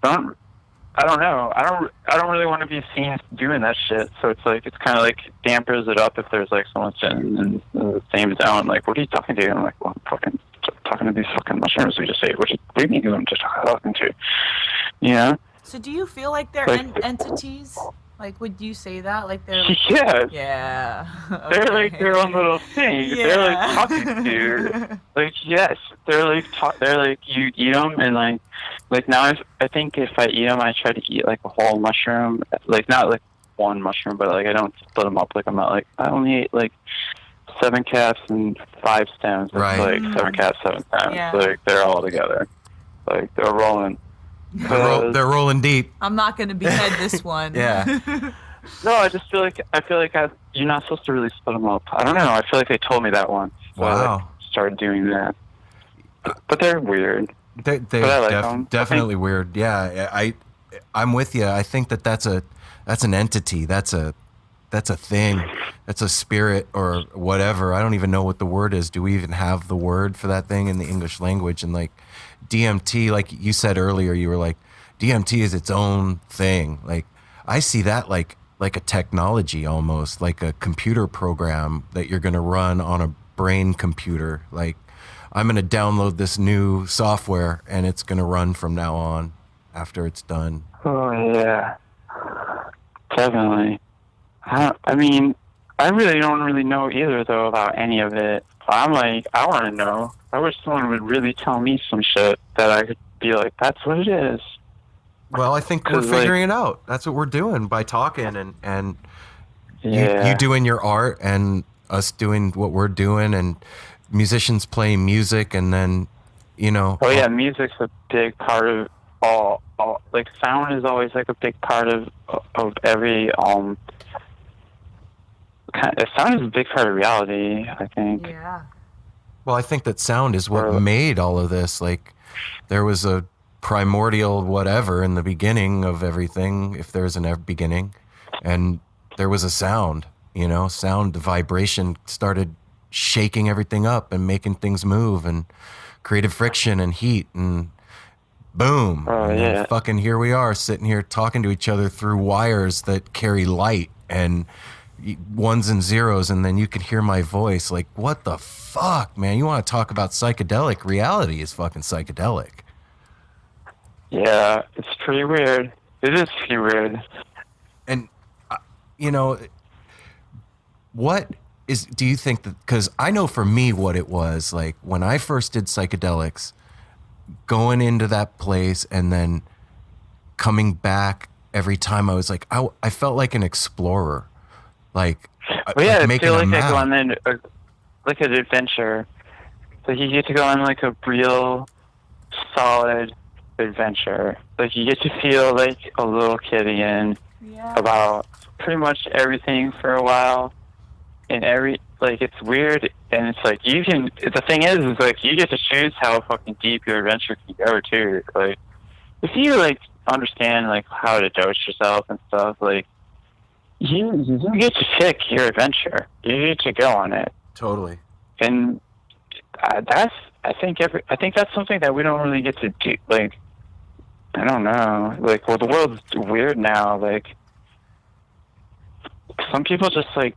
I don't know. I don't really want to be seen doing that shit. So it's like it's kind of like dampers it up if there's like someone sitting in the same zone. Like, what are you talking to? And I'm like, well, I'm fucking talking to these fucking mushrooms we just ate. What do you mean I'm just talking to? You know? So do you feel like they're like, entities? Like, would you say that? Like they're like, yeah. Yeah. Okay. They're like their own little thing. Yeah. They're like talking to you. Like, yes, they're like they're like you eat them and like now I think if I eat them, I try to eat like a whole mushroom, like not like one mushroom, but like I don't split them up. Like I'm not like I only ate like 7 caps and 5 stems. It's Right. like 7 caps, 7 stems. Yeah. Like they're all together. Like they're rolling. they're rolling deep. I'm not going to behead this one. Yeah. No, I just feel like you're not supposed to really split them up. I don't know. I feel like they told me that once. So Wow. I started doing that. But they're weird. They're But I like them. definitely weird. Yeah, I'm with you. I think that's an entity. That's a thing. That's a spirit or whatever. I don't even know what the word is. Do we even have the word for that thing in the English language? And like DMT, like you said earlier, you were like, DMT is its own thing. Like I see that like a technology almost, like a computer program that you're going to run on a brain computer. Like I'm going to download this new software and it's going to run from now on after it's done. Oh, yeah. Definitely. I mean, I really don't really know either, though, about any of it. I'm like, I want to know. I wish someone would really tell me some shit that I could be like, that's what it is. Well, I think we're figuring it out. That's what we're doing by talking and Yeah. you doing your art and us doing what we're doing and musicians playing music and then, you know. Oh, yeah, music's a big part of all like, sound is always, like, a big part of every, sound is a big part of reality, I think. Yeah. Well, I think that sound is what made all of this. Like, there was a primordial whatever in the beginning of everything, if there's a beginning, and there was a sound, you know, sound, the vibration started shaking everything up and making things move and created friction and heat and boom. Oh, and yeah. then fucking here we are sitting here talking to each other through wires that carry light and ones and zeros, and then you could hear my voice. Like, what the fuck, man? You want to talk about psychedelic? Reality is fucking psychedelic. Yeah, it's pretty weird. It is pretty weird. And, you know, do you think that, because I know for me what it was, like when I first did psychedelics, going into that place and then coming back every time, I was like, I felt like an explorer. Like, Well, yeah, I making feel a like I map. go on then. like an adventure. Like you get to go on like a real solid adventure. Like you get to feel like a little kid again about pretty much everything for a while. And it's weird, and it's like the thing is like you get to choose how fucking deep your adventure can go too. Like if you like understand like how to dose yourself and stuff, like you get to pick your adventure. You get to go on it. Totally. And I think that's something that we don't really get to do. Like I don't know. Like well, the world's weird now. Like some people just like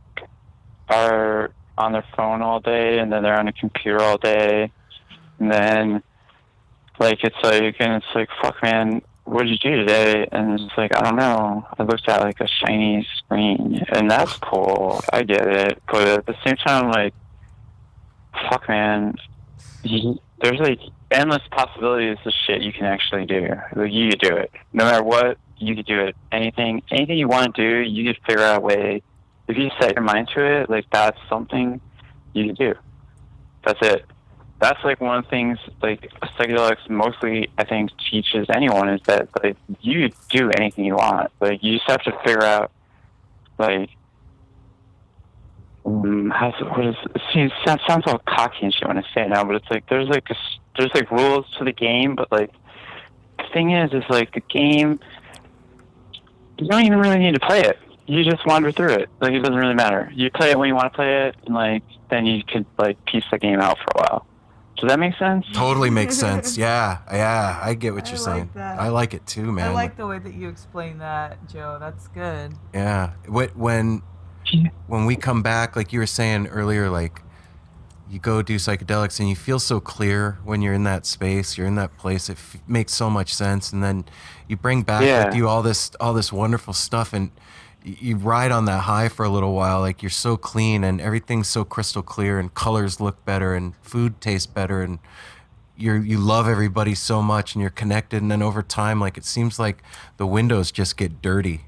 are on their phone all day, and then they're on a computer all day, and then like it's like fuck man, what did you do today? And it's like I don't know, I looked at like a shiny screen, and that's cool, I get it, but at the same time like fuck man, there's like endless possibilities of shit you can actually do. Like you could do it no matter what, you could do it. Anything you want to do, you could figure out a way. If you set your mind to it, like that's something you can do. That's it. That's like one of the things like psychedelics mostly I think teaches anyone is that like you do anything you want. Like you just have to figure out like it sounds all cocky and shit when I say it now, but it's like there's like rules to the game, but like the thing is like the game you don't even really need to play it. You just wander through it. Like it doesn't really matter. You play it when you want to play it, and like then you could like piece the game out for a while. Does that make sense? Totally makes sense. Yeah, I get what you're saying. That. I like it too, man. I like the way that you explain that, Joe. That's good. Yeah. When we come back, like you were saying earlier, like you go do psychedelics and you feel so clear when you're in that space, you're in that place. It makes so much sense, and then you bring back with you all this wonderful stuff, and you ride on that high for a little while. Like you're so clean and everything's so crystal clear, and colors look better and food tastes better, and you love everybody so much, and you're connected. And then over time, like it seems like the windows just get dirty,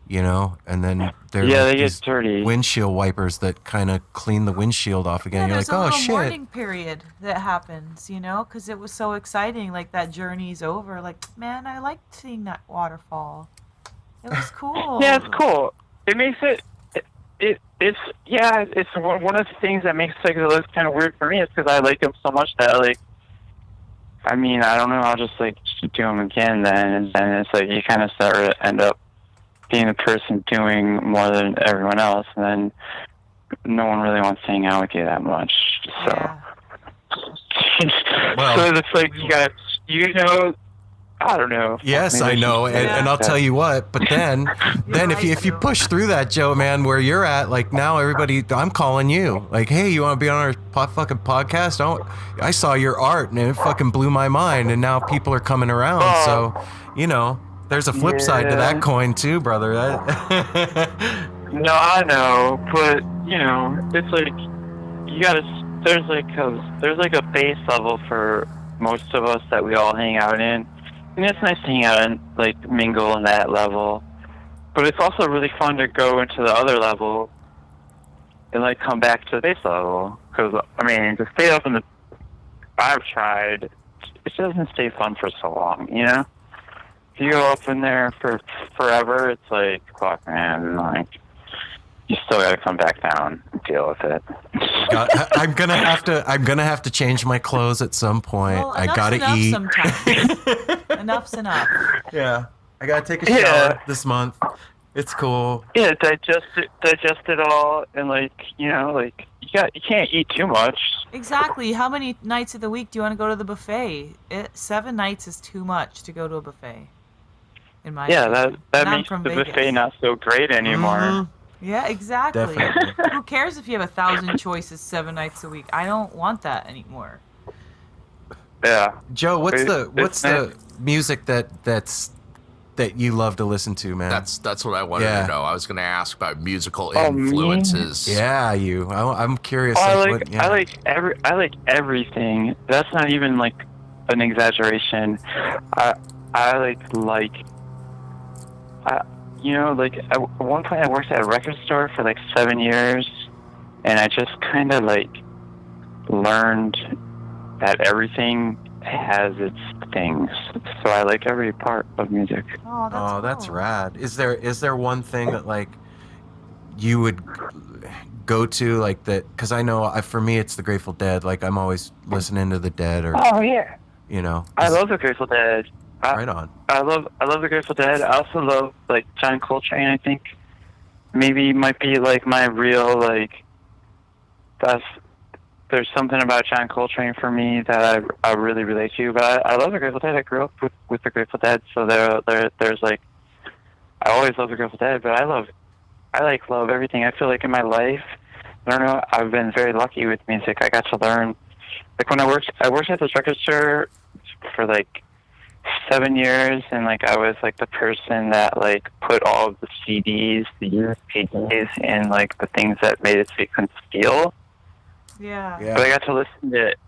you know, and then they get dirty. Windshield wipers that kind of clean the windshield off again. You're like, oh shit. There's a mourning period that happens, you know, because it was so exciting. Like that journey's over. Like, man, I liked seeing that waterfall. It was cool. Yeah, it's cool. It makes it's one of the things that makes psychedelics kind of weird for me is because I like them so much that like, I mean, I don't know, I'll just like do them again then, and then it's like you kind of start to end up being the person doing more than everyone else, and then no one really wants to hang out with you that much. So, so it's like you know. I don't know. Yes, I know, and I'll tell you what. But then if you push through that, Joe, man, where you're at, like now everybody, I'm calling you. Like, hey, you want to be on our fucking podcast? I saw your art and it fucking blew my mind, and now people are coming around. So, you know, there's a flip side to that coin too, brother. No, I know, but you know, it's like you gotta. There's like a base level for most of us that we all hang out in. And it's nice to hang out and like mingle in that level, but it's also really fun to go into the other level and like come back to the base level. Because I mean, to stay up in the I've tried, it doesn't stay fun for so long, you know. If you go up in there for forever, it's like fuck, man, like you still gotta come back down and deal with it. I'm gonna have to change my clothes at some point. Well, I gotta eat. Enough's enough. Yeah, I gotta take a shower this month. It's cool. Yeah, digest it all, and like you know, like you can't eat too much. Exactly. How many nights of the week do you want to go to the buffet? 7 nights is too much to go to a buffet. In my opinion. that makes the buffet not so great anymore. Mm-hmm. Yeah, exactly. Definitely. Who cares if you have 1,000 choices 7 nights a week? I don't want that anymore. Yeah. Joe, what's the music that you love to listen to, man? That's what I wanted to know. I was going to ask about musical influences. Me? Yeah, I'm curious. I like everything. That's not even like an exaggeration. You know, like at one point I worked at a record store for like 7 years, and I just kind of like learned that everything has its things. So I like every part of music. Oh, That's cool. rad. Is there one thing that like you would go to like that? Because I know for me it's the Grateful Dead. Like I'm always listening to the Dead, or Oh yeah, you know. I love the Grateful Dead. Right on. I love the Grateful Dead. I also love like John Coltrane. I think maybe might be like my real like. There's something about John Coltrane for me that I really relate to. But I love the Grateful Dead. I grew up with the Grateful Dead, so there's like I always love the Grateful Dead. But I love everything. I feel like in my life, I don't know. I've been very lucky with music. I got to learn. Like when I worked at this record store for like 7 years, and like I was like the person that like put all of the CDs, the USBs, and like the things that made it so you couldn't steal. Yeah. But I got to listen to it,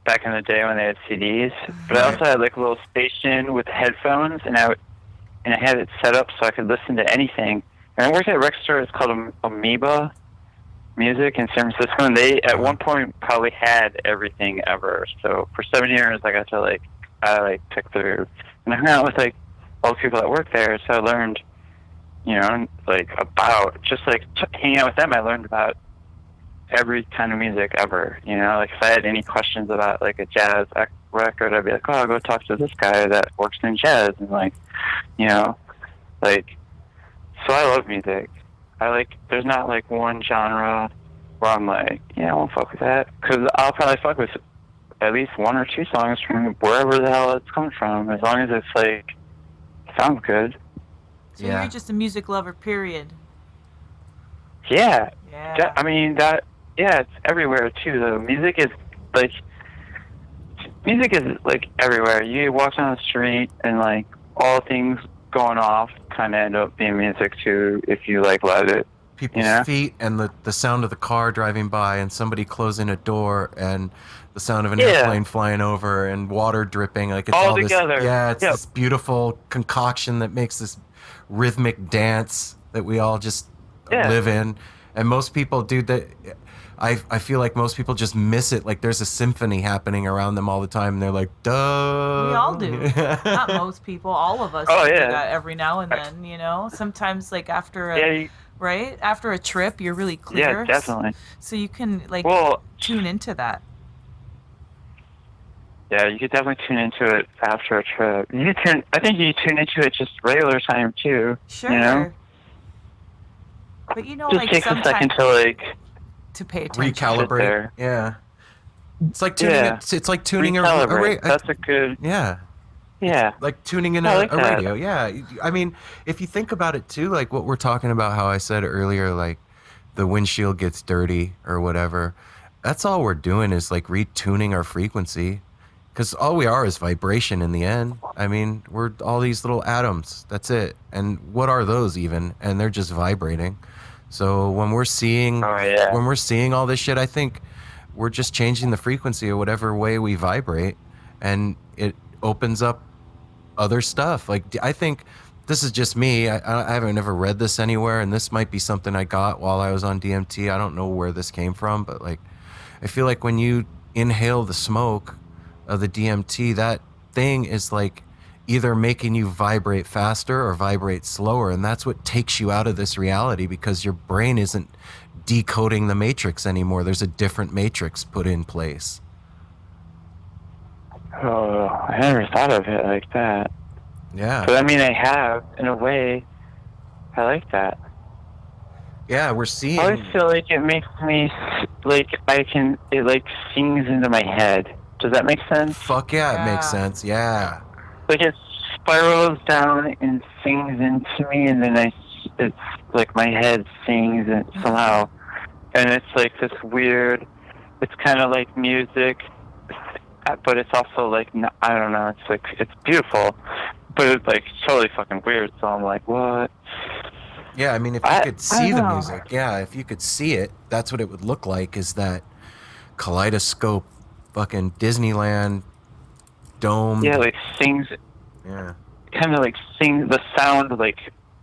back in the day when they had CDs. But I also had like a little station with headphones, and I had it set up so I could listen to anything. And I worked at a record store. It's called Amoeba Music in San Francisco, and they at one point probably had everything ever. So for 7 years, I got to I took through, and I hung out with like all the people that work there. So I learned, about just like hanging out with them. I learned about every kind of music ever. Like if I had any questions about like a jazz record, I'd be like, oh, I'll go talk to this guy that works in jazz, and so I love music. There's not like one genre where I'm like, yeah, I won't fuck with that, because I'll probably fuck with at least one or two songs from wherever the hell it's coming from, as long as it's like sounds good. So you're just a music lover, period. Yeah. Yeah. I mean that. Yeah, it's everywhere too. Though music is like everywhere. You walk down the street and like all things going off kind of end up being music too if you like let it. People's feet and the sound of the car driving by, and somebody closing a door, and the sound of an airplane flying over, and water dripping. Like it's all together. This, it's this beautiful concoction that makes this rhythmic dance that we all just live in. And most people do that. I feel like most people just miss it. Like there's a symphony happening around them all the time, and they're like, duh. We all do. Not most people, all of us do that every now and then, Sometimes like after after a trip, you're really clear. Yeah, definitely. So you can tune into that. Yeah, you could definitely tune into it after a trip. I think you tune into it just regular time too. Sure. But just take a second to to pay attention. Recalibrate. Yeah. It's like tuning. It's like tuning a radio. That's a good. Yeah. Yeah. Like tuning in a radio. Yeah. I mean, if you think about it too, like what we're talking about, how I said earlier, like the windshield gets dirty or whatever. That's all we're doing is like retuning our frequency, because all we are is vibration in the end. I mean, we're all these little atoms. That's it. And what are those even? And they're just vibrating. So when we're seeing all this shit, I think we're just changing the frequency of whatever way we vibrate, and it opens up other stuff. Like I think this is just me. I haven't ever read this anywhere, and this might be something I got while I was on DMT. I don't know where this came from, but like I feel like when you inhale the smoke of the DMT, that thing is like either making you vibrate faster or vibrate slower, and that's what takes you out of this reality, because your brain isn't decoding the matrix anymore. There's a different matrix put in place. Oh, I never thought of it like that. Yeah. But I mean, I have, in a way. I like that. Yeah, we're seeing. I always feel like it makes me, like, it like sings into my head. Does that make sense? Fuck yeah, it makes sense. Yeah. Like it spirals down and sings into me, and then it's like my head sings it somehow, and it's like this weird. It's kind of like music, but it's also like I don't know. It's like it's beautiful, but it's like totally fucking weird. So I'm like, what? Yeah, I mean, if you could see the music, if you could see it, that's what it would look like. Is that kaleidoscope, fucking Disneyland dome? Yeah, like sings. Yeah. Kind of like sings. The sound like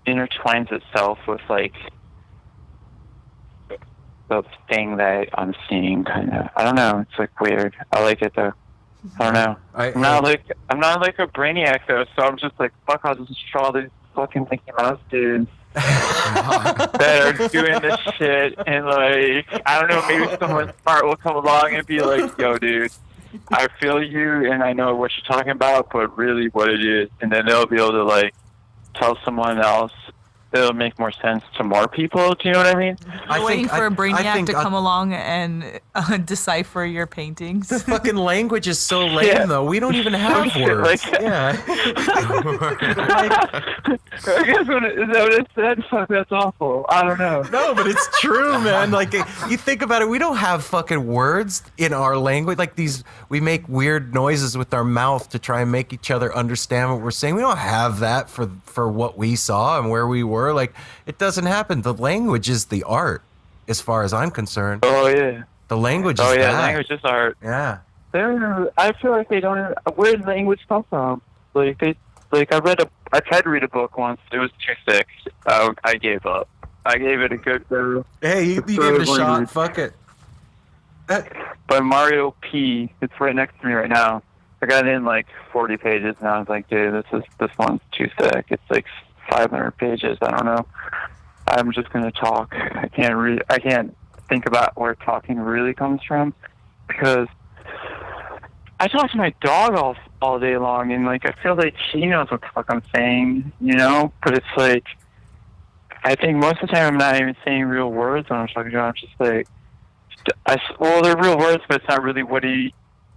intertwines itself with like the thing that I'm seeing, kind of. I don't know. It's like weird. I like it though. I don't know. I'm not like a brainiac though, so I'm just like, fuck, I'll just draw these fucking Mickey Mouse dudes that are doing this shit, and like, I don't know, maybe someone smart will come along and be like, yo, dude, I feel you, and I know what you're talking about, but really what it is, and then they'll be able to like tell someone else. It'll make more sense to more people. Do you know what I mean? I'm waiting for a brainiac to come along and decipher your paintings. The fucking language is so lame, though. We don't even have words. Yeah. I guess is that what it said? Fuck, that's awful. I don't know. No, but it's true, man. Like, you think about it, we don't have fucking words in our language. Like we make weird noises with our mouth to try and make each other understand what we're saying. We don't have that for what we saw and where we were. Like, it doesn't happen. The language is the art, as far as I'm concerned. Oh, yeah. The language is that. Language is art. Yeah. I feel like they don't. Where did language come from? I tried to read a book once. It was too thick. I gave up. I gave it a good go. Hey, you gave it a shot. Fuck it. By Mario P. It's right next to me right now. I got in like 40 pages, and I was like, dude, this one's too thick. It's like 500 pages. I don't know. I'm just gonna talk. I can't think about where talking really comes from, because I talk to my dog all day long, and like I feel like she knows what the fuck I'm saying, you know. But it's like, I think most of the time I'm not even saying real words when I'm talking to her. I'm just like, they're real words, but it's not really what he.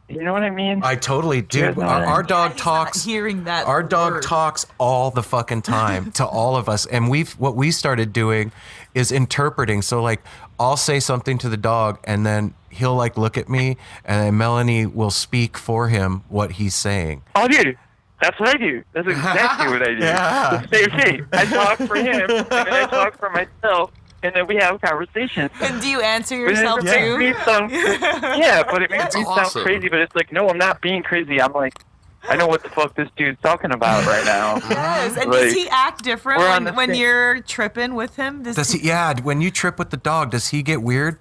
You know what I mean? I totally do. Our dog talks. Hearing that. Our dog word. talks all the fucking time to all of us, and what we started doing is interpreting. So like, I'll say something to the dog, and then he'll like look at me, and then Melanie will speak for him what he's saying. Oh, dude, that's what I do. That's exactly what I do. Yeah. Same thing. I talk for him, and then I talk for myself. And then we have conversations. And do you answer yourself too? Yeah, but it makes me sound crazy. But it's like, no, I'm not being crazy. I'm like, I know what the fuck this dude's talking about right now. Yes. And like, does he act different when you're tripping with him? Does he? Yeah. When you trip with the dog, does he get weird?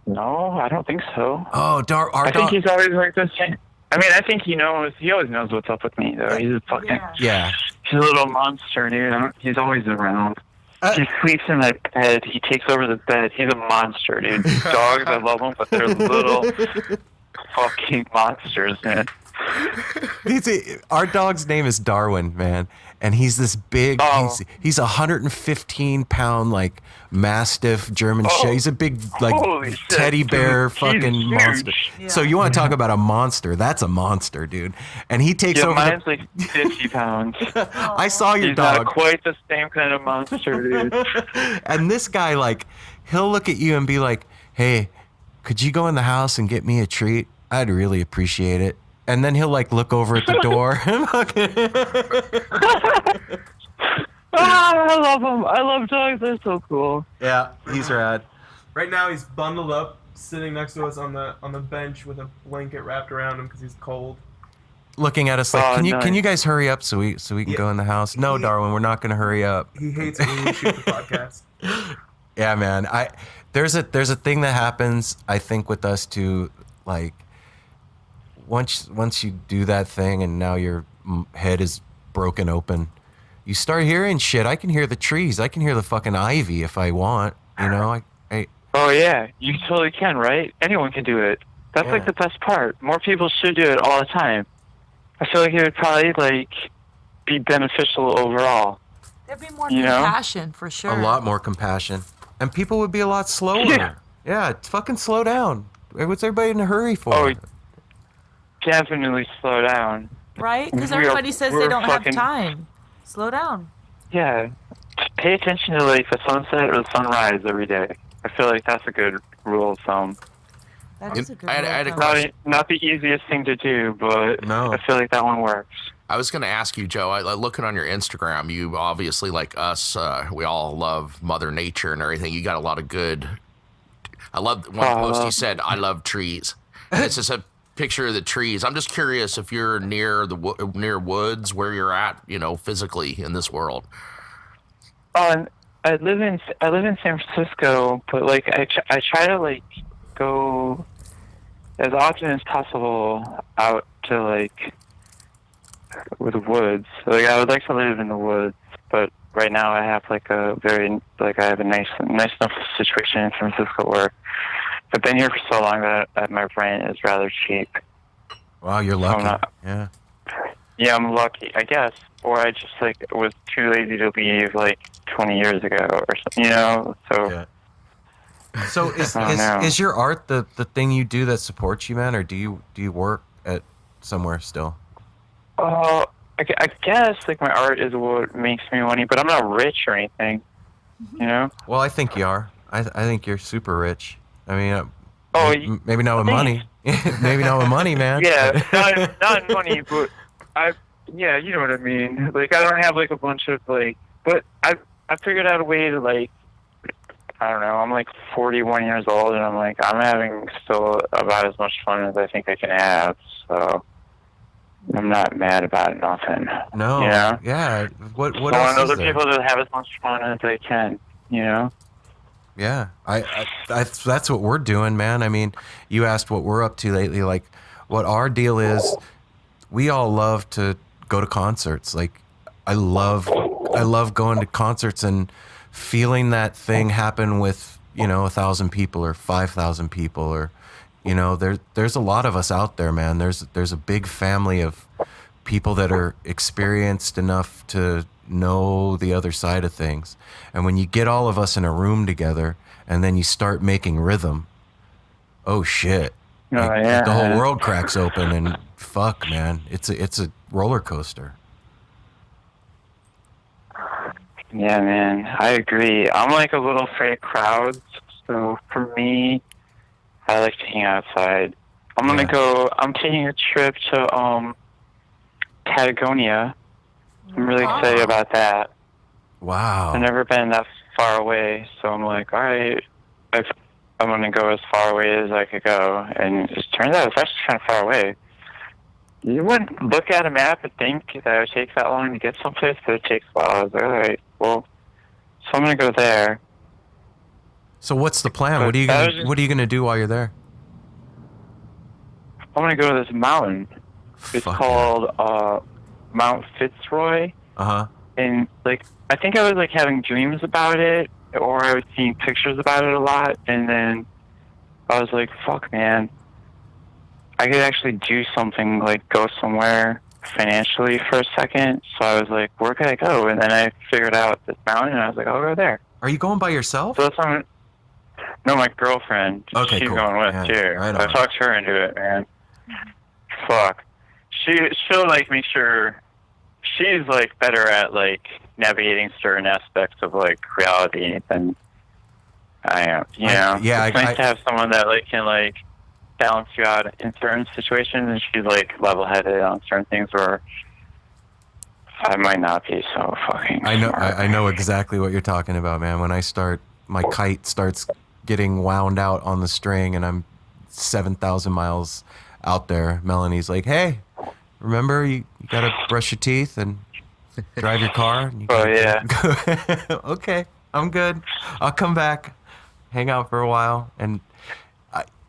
No, I don't think so. Oh, I think he's always like this. I mean, I think he knows. He always knows what's up with me, though. He's a fucking. Yeah. He's a little monster, dude. He's always around. He sleeps in my bed. He takes over the bed. He's a monster, dude. Dogs, I love them, but they're little fucking monsters, man. Our dog's name is Darwin, man, and he's this big. He's 115-pound like Mastiff German Shepherd. He's a big like teddy bear fucking monster. Yeah. So you want to talk about a monster? That's a monster, dude. And he takes over. Mine's like 50 pounds. I saw your He's dog. Not quite the same kind of monster, dude. And this guy, like, he'll look at you and be like, "Hey, could you go in the house and get me a treat? I'd really appreciate it." And then he'll like look over at the door. I love them. I love dogs. They're so cool. Yeah, he's rad. Right now he's bundled up, sitting next to us on the bench with a blanket wrapped around him because he's cold. Looking at us like, can you guys hurry up so we can go in the house? No, Darwin, we're not going to hurry up. He hates it when we shoot the podcast. Yeah, man. There's a thing that happens, I think, with us too, like. Once you do that thing and now your head is broken open, you start hearing shit. I can hear the trees. I can hear the fucking ivy if I want. You know. Oh yeah, you totally can, right? Anyone can do it. That's like the best part. More people should do it all the time. I feel like it would probably like be beneficial overall. There'd be more compassion for sure. A lot more compassion, and people would be a lot slower. Yeah, fucking slow down. What's everybody in a hurry for? Oh, definitely slow down. Right? Because everybody says they don't have time. Slow down. Yeah. Pay attention to like the sunset or the sunrise every day. I feel like that's a good rule of thumb. That is a good I had a rule of question. Not the easiest thing to do, but I feel like that one works. I was going to ask you, Joe, looking on your Instagram, you obviously, like us, we all love Mother Nature and everything. You got a lot of good... I love one post you said, "I love trees." And it's just a picture of the trees. I'm just curious if you're near near woods, where you're at, physically in this world. I live in San Francisco, but like I try to like go as often as possible out to like with the woods. Like I would like to live in the woods, but right now I have like I have a nice enough situation in San Francisco where I've been here for so long that my rent is rather cheap. Wow, you're lucky. Yeah. Yeah, I'm lucky, I guess. Or I just like was too lazy to leave like 20 years ago or something, you know? So Yeah. So know. is your art the thing you do that supports you, man, or do you work at somewhere still? I guess like my art is what makes me money, but I'm not rich or anything, you know? Well, I think you are. I think you're super rich. I mean, maybe not with thanks. money. Maybe not with money, man. Yeah, not money, but yeah, you know what I mean. Like I don't have like a bunch of like, but I figured out a way to like, I don't know. I'm like 41 years old, and I'm like I'm having still about as much fun as I think I can have. So I'm not mad about nothing. No. You know? Yeah. What I else want is other there? people to have as much fun as they can. You know? Yeah, that's what we're doing, man. I mean, you asked what we're up to lately. Like, what our deal is, we all love to go to concerts. Like, I love going to concerts and feeling that thing happen with 1,000 people or 5,000 people, or there's a lot of us out there, man. There's a big family of people that are experienced enough to know the other side of things. And when you get all of us in a room together and then you start making rhythm, oh shit. The whole world cracks open, and fuck, man. It's a roller coaster. Yeah, man. I agree. I'm like a little afraid of crowds, so for me, I like to hang outside. I'm taking a trip to Patagonia. I'm really excited about that. Wow. I've never been that far away, so I'm like, all right, I'm going to go as far away as I could go. And it turns out it's actually kind of far away. You wouldn't look at a map and think that it would take that long to get someplace, but it takes a while. I was like, all right, well, so I'm going to go there. So what's the plan? What are you gonna do while you're there? I'm going to go to this mountain. It's called Mount Fitzroy. Uh-huh. And like I think I was like having dreams about it, or I was seeing pictures about it a lot, and then I was like, fuck, man, I could actually do something, like go somewhere financially for a second. So I was like, where could I go? And then I figured out this mountain, and I was like, I'll go there. Are you going by yourself? So that's no, my girlfriend. Okay, she's cool. going with too. Right on. I talked her into it, man. Fuck. She'll like make sure she's like better at like navigating certain aspects of like reality than I am. You know? It's nice to have someone that like can like balance you out in certain situations, and she's like level-headed on certain things where I might not be so fucking smart. I know exactly what you're talking about, man. When my kite starts getting wound out on the string and I'm 7,000 miles out there, Melanie's like, hey, remember you gotta brush your teeth and drive your car? Okay, I'm good. I'll come back, hang out for a while. And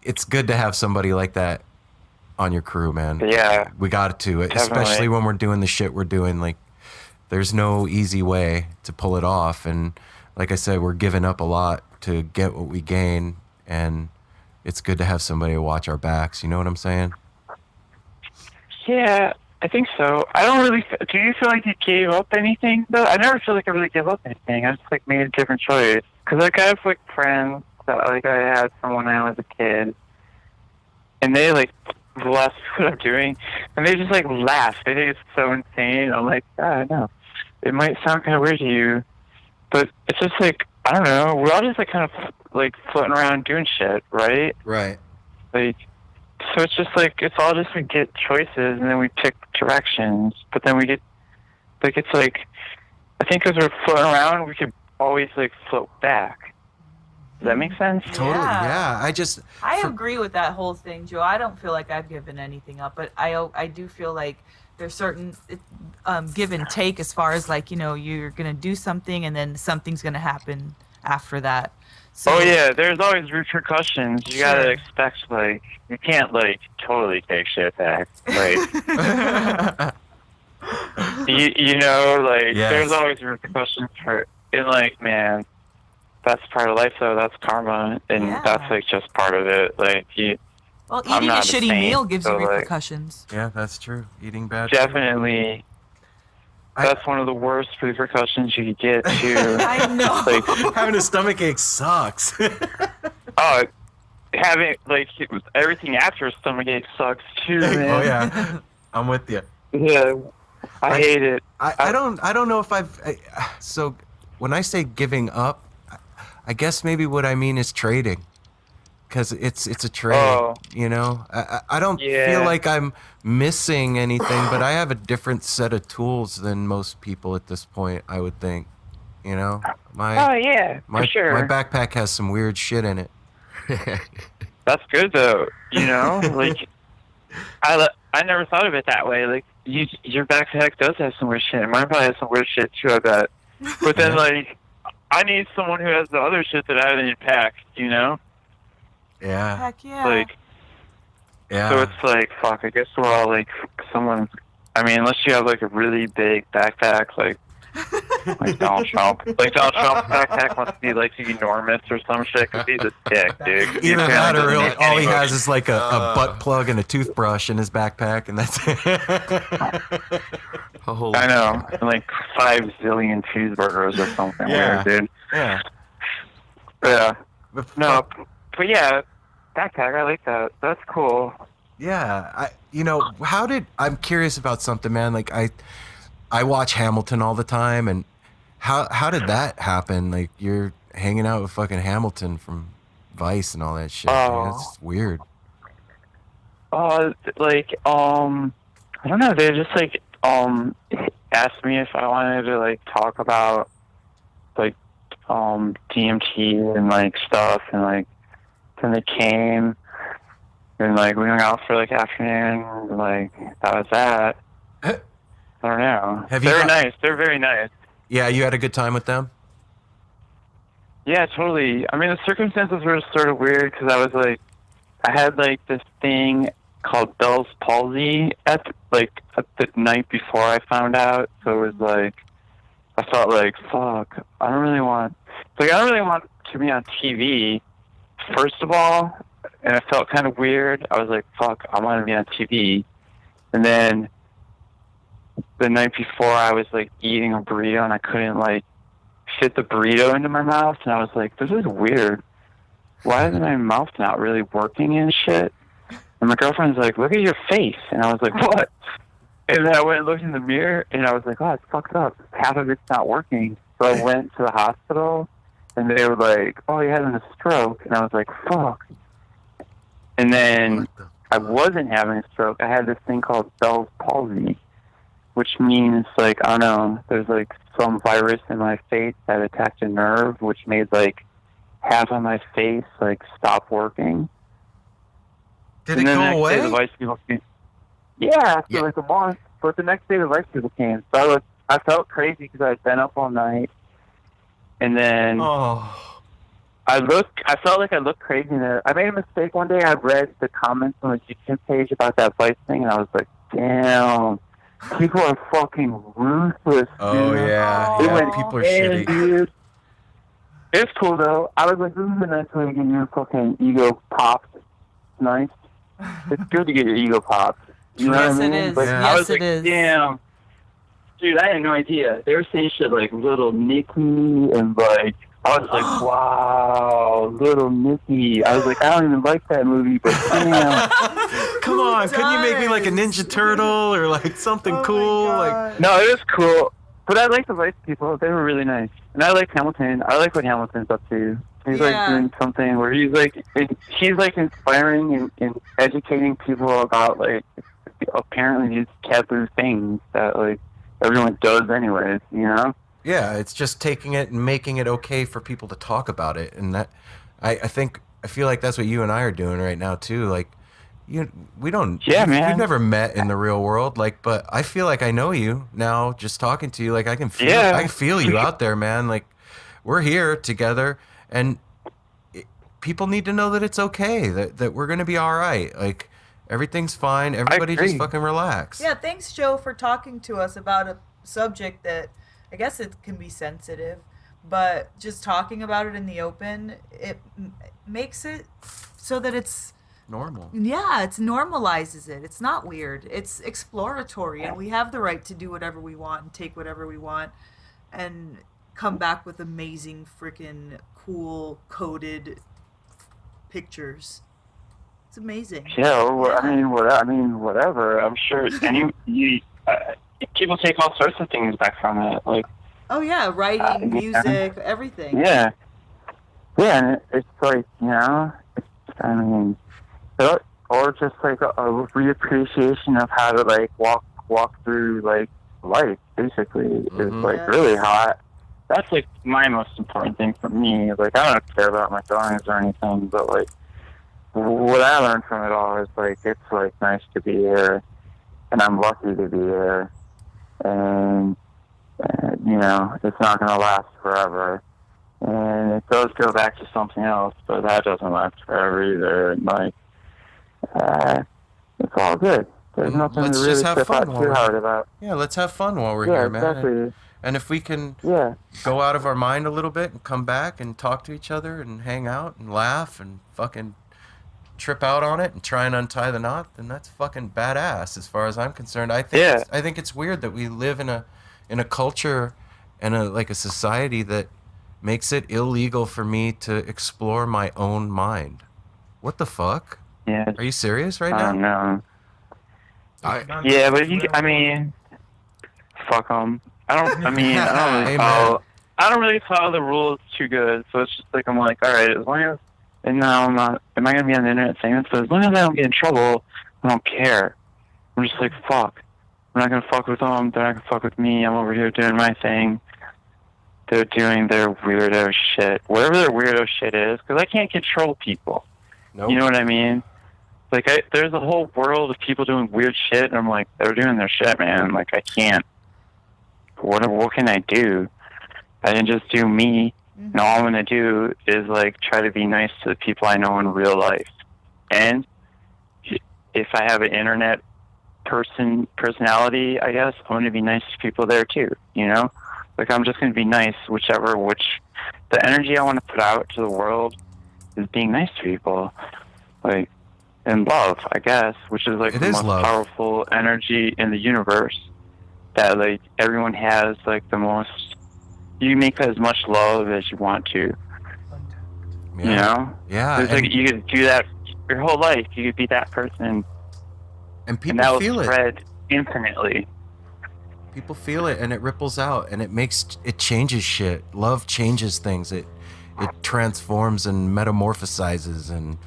it's good to have somebody like that on your crew, man. Yeah. We got to, especially when we're doing the shit we're doing. Like, there's no easy way to pull it off. And like I said, we're giving up a lot to get what we gain. And it's good to have somebody to watch our backs. You know what I'm saying? Yeah, I think so. I don't really. Do you feel like you gave up anything though? I never feel like I really gave up anything. I just like made a different choice. Cause like I have like friends that like I had from when I was a kid, and they like love what I'm doing, and they just like laugh. They think it's so insane. I'm like, I know. It might sound kind of weird to you, but it's just like I don't know. We're all just like kind of like floating around doing shit, right? Right. Like. So it's just like, it's all just we get choices and then we pick directions, but then we get, like, it's like, I think as we're floating around, we could always, like, float back. that make sense? Totally. Yeah. I agree with that whole thing, Joe. I don't feel like I've given anything up, but I do feel like there's certain give and take as far as like, you're going to do something and then something's going to happen after that. So, Oh yeah, there's always repercussions. You Sure. gotta expect, like, you can't, like, totally take shit back. Like, you know, like, Yes. there's always repercussions for, and like, man, that's part of life though, that's karma, and Yeah. that's, like, just part of it. Like, Well, I'm eating a not a shitty saint, meal gives so, you like, repercussions. Yeah, that's true. Eating bad. definitely, that's one of the worst repercussions you could get, too. I know. Like, Having a stomach ache sucks. oh, having, like, everything after a stomachache sucks, too, man. Oh yeah, I'm with you. Yeah, I hate it. I don't know if so when I say giving up, I guess maybe what I mean is trading, because it's a trade. Oh. I don't Yeah. feel like I'm missing anything, but I have a different set of tools than most people at this point, I would think. Oh My yeah, my for sure. my backpack has some weird shit in it. That's good though. Like I never thought of it that way. Like your backpack does have some weird shit. Mine probably has some weird shit too, I bet. But then like I need someone who has the other shit that I haven't packed. Yeah. Heck yeah. Like Yeah. so it's like fuck. I guess we're all like someone's. I mean, unless you have like a really big backpack, like Donald Trump. Like Donald Trump's backpack must be like enormous or some shit. Cause he's a dick, dude. Either that or Apparently all he doesn't has is like a butt plug and a toothbrush in his backpack, and that's it. I know, and like 5 zillion cheeseburgers or something Yeah. weird, dude. Yeah. Yeah. But No, but yeah, backpack. I like that. That's cool. Yeah, I'm curious about something, man. Like I watch Hamilton all the time, and how did that happen? Like you're hanging out with fucking Hamilton from Vice and all that shit. Oh. It's weird. I don't know. They just like asked me if I wanted to like talk about like DMT and like stuff, and like then they came and like we hung out for like afternoon. And, like that was that. I don't know. Have you They're got- nice. They're very nice. Yeah, you had a good time with them. Yeah, totally. I mean, the circumstances were sort of weird because I was like, I had like this thing called Bell's palsy at the night before I found out. So it was like, I felt like, fuck, I don't really want to be on TV, first of all, and it felt kind of weird. I was like, fuck, I want to be on TV. And then the night before I was like eating a burrito and I couldn't like fit the burrito into my mouth, and I was like, this is weird. Why is my mouth not really working and shit? And my girlfriend's like, look at your face. And I was like, what? And then I went and looked in the mirror, and I was like, oh, it's fucked up. Half of it's not working. So I went to the hospital, and they were like, oh, you're having a stroke. And I was like, fuck. And then I wasn't having a stroke. I had this thing called Bell's palsy, which means, like, I don't know, there's, like, some virus in my face that attacked a nerve, which made, like, half of my face, like, stop working. Did And it then go the next away? day the Vice people came. Yeah, after, like, a month. But the next day the Vice people came. So I felt crazy because I had been up all night. And then Oh. I felt like I looked crazy there. I made a mistake one day. I read the comments on the YouTube page about that Vice thing, and I was like, damn. People are fucking ruthless, Oh dude. yeah. It Yeah, went people are in, shitty. dude. It's cool though. I was like, this is a nice way to get your fucking ego popped. Nice. It's good to get your ego popped. You know Yes, what I it mean? is. But Yeah. I Yes, was like, it is. damn. Dude, I had no idea. They were saying shit like Little Nicky and like, I was like, wow, Little Nicky. I was like, I don't even like that movie, but damn. Come on, couldn't you make me like a does? Ninja Turtle or like something Oh my cool? Like God. No, it was cool. But I like the Vice people. They were really nice. And I like Hamilton. I like what Hamilton's up to. He's like Yeah. doing something where he's like inspiring and educating people about like apparently these taboo things that like everyone does anyways, you know? yeah, it's just taking it and making it okay for people to talk about it, and that I feel like that's what you and I are doing right now too. Like, we don't. Yeah, man. We've never met in the real world. Like, but I feel like I know you now just talking to you. Like, I can feel. Yeah. I feel you out there, man. Like, we're here together, and people need to know that it's okay. That we're gonna be all right. Like, everything's fine. Everybody just fucking relax. Yeah, thanks, Joe, for talking to us about a subject that I guess it can be sensitive, but just talking about it in the open, it makes it so that it's Normal. yeah, it normalizes it. It's not weird. It's exploratory, and we have the right to do whatever we want and take whatever we want, and come back with amazing, freaking cool coded pictures. It's amazing. Yeah, I mean, whatever. I'm sure people take all sorts of things back from it, like. Oh yeah, writing, music, everything. Yeah, and it's like, you know, I mean, or just like a reappreciation of how to like walk through like life. Basically, is like really hot. That's like my most important thing for me. Like, I don't care about my drawings or anything, but like what I learned from it all is like it's like nice to be here, and I'm lucky to be here, and you know, it's not going to last forever. And it does go back to something else, but that doesn't last forever either. And like, it's all good. There's nothing to really step out too hard about. Yeah, let's have fun while we're here, man. Exactly. And if we can go out of our mind a little bit and come back and talk to each other and hang out and laugh and fucking trip out on it and try and untie the knot, then that's fucking badass as far as I'm concerned. I think it's weird that we live in a culture and a society that makes it illegal for me to explore my own mind. What the fuck? Yeah. Are you serious right now? I don't know. Yeah, but I mean, fuck them. I don't really follow the rules too good, so it's just like, I'm like, all right, as long as, and now am I going to be on the internet saying this? So as long as I don't get in trouble, I don't care. I'm just like, fuck. I'm not going to fuck with them. They're not going to fuck with me. I'm over here doing my thing. They're doing their weirdo shit. Whatever their weirdo shit is, because I can't control people. Nope. You know what I mean? Like, there's a whole world of people doing weird shit, and I'm like, they're doing their shit, man. Like, I can't. What can I do? I can just do me. And all I'm going to do is, like, try to be nice to the people I know in real life. And if I have an internet personality, I guess, I'm going to be nice to people there, too, you know? Like, I'm just going to be nice, the energy I want to put out to the world is being nice to people. Like, and love, I guess, which is, like, the most powerful energy in the universe. That, like, everyone has, like, the most... You make as much love as you want to. Yeah. You know? Yeah. Like, you could do that your whole life. You could be that person. And people and that feel will it. Spread infinitely. People feel it, and it ripples out, and it changes shit. Love changes things. It transforms and metamorphosizes and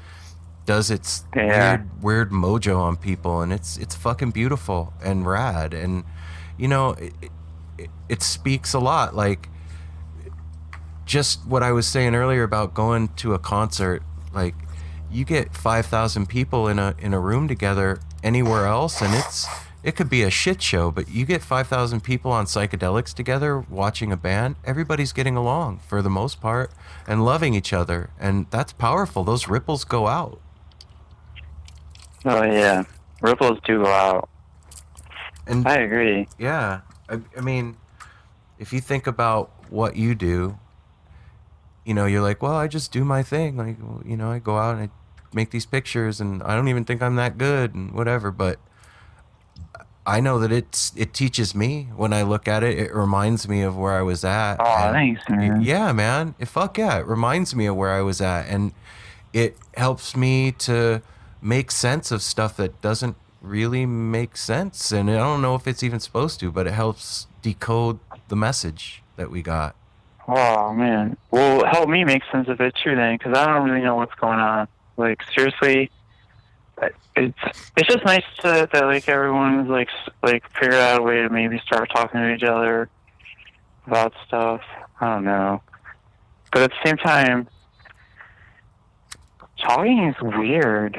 does its weird mojo on people, and it's fucking beautiful and rad. And you know, it speaks a lot. Like, just what I was saying earlier about going to a concert. Like, you get 5,000 people in a room together anywhere else, and it could be a shit show, but you get 5,000 people on psychedelics together watching a band, everybody's getting along for the most part and loving each other, and that's powerful. Those ripples go out. Oh yeah, ripples do go out. And I agree. Yeah, I mean, if you think about what you do, you know, you're like, well, I just do my thing. Like, you know, I go out and I make these pictures, and I don't even think I'm that good and whatever, but I know that it teaches me. When I look at it, it reminds me of where I was at. Oh, thanks, man. Yeah, man. Fuck yeah. It reminds me of where I was at. And it helps me to make sense of stuff that doesn't really make sense. And I don't know if it's even supposed to, but it helps decode the message that we got. Oh, man. Well, help me make sense of it, too, then, because I don't really know what's going on. Like, seriously... It's just nice that like everyone's like figured out a way to maybe start talking to each other about stuff. I don't know, but at the same time, Talking is weird.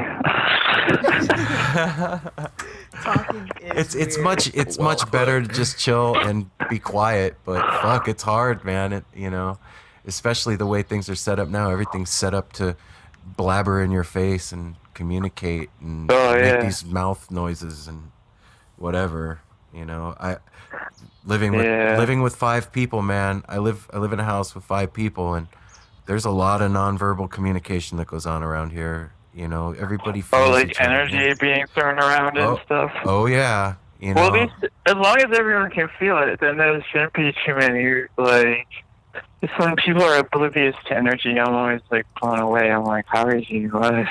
Talking is It's weird. much better to just chill and be quiet, but fuck, it's hard, man. Especially the way things are set up now. Everything's set up to blabber in your face and communicate and make these mouth noises and whatever. Living with 5 people, man. I live in a house with 5 people, and there's a lot of nonverbal communication that goes on around here. Everybody feels like each other, energy man. being thrown around and stuff. Oh yeah. Well, at least as long as everyone can feel it, then there shouldn't be too many just when people are oblivious to energy, I'm always blown away. I'm like, how are you? What?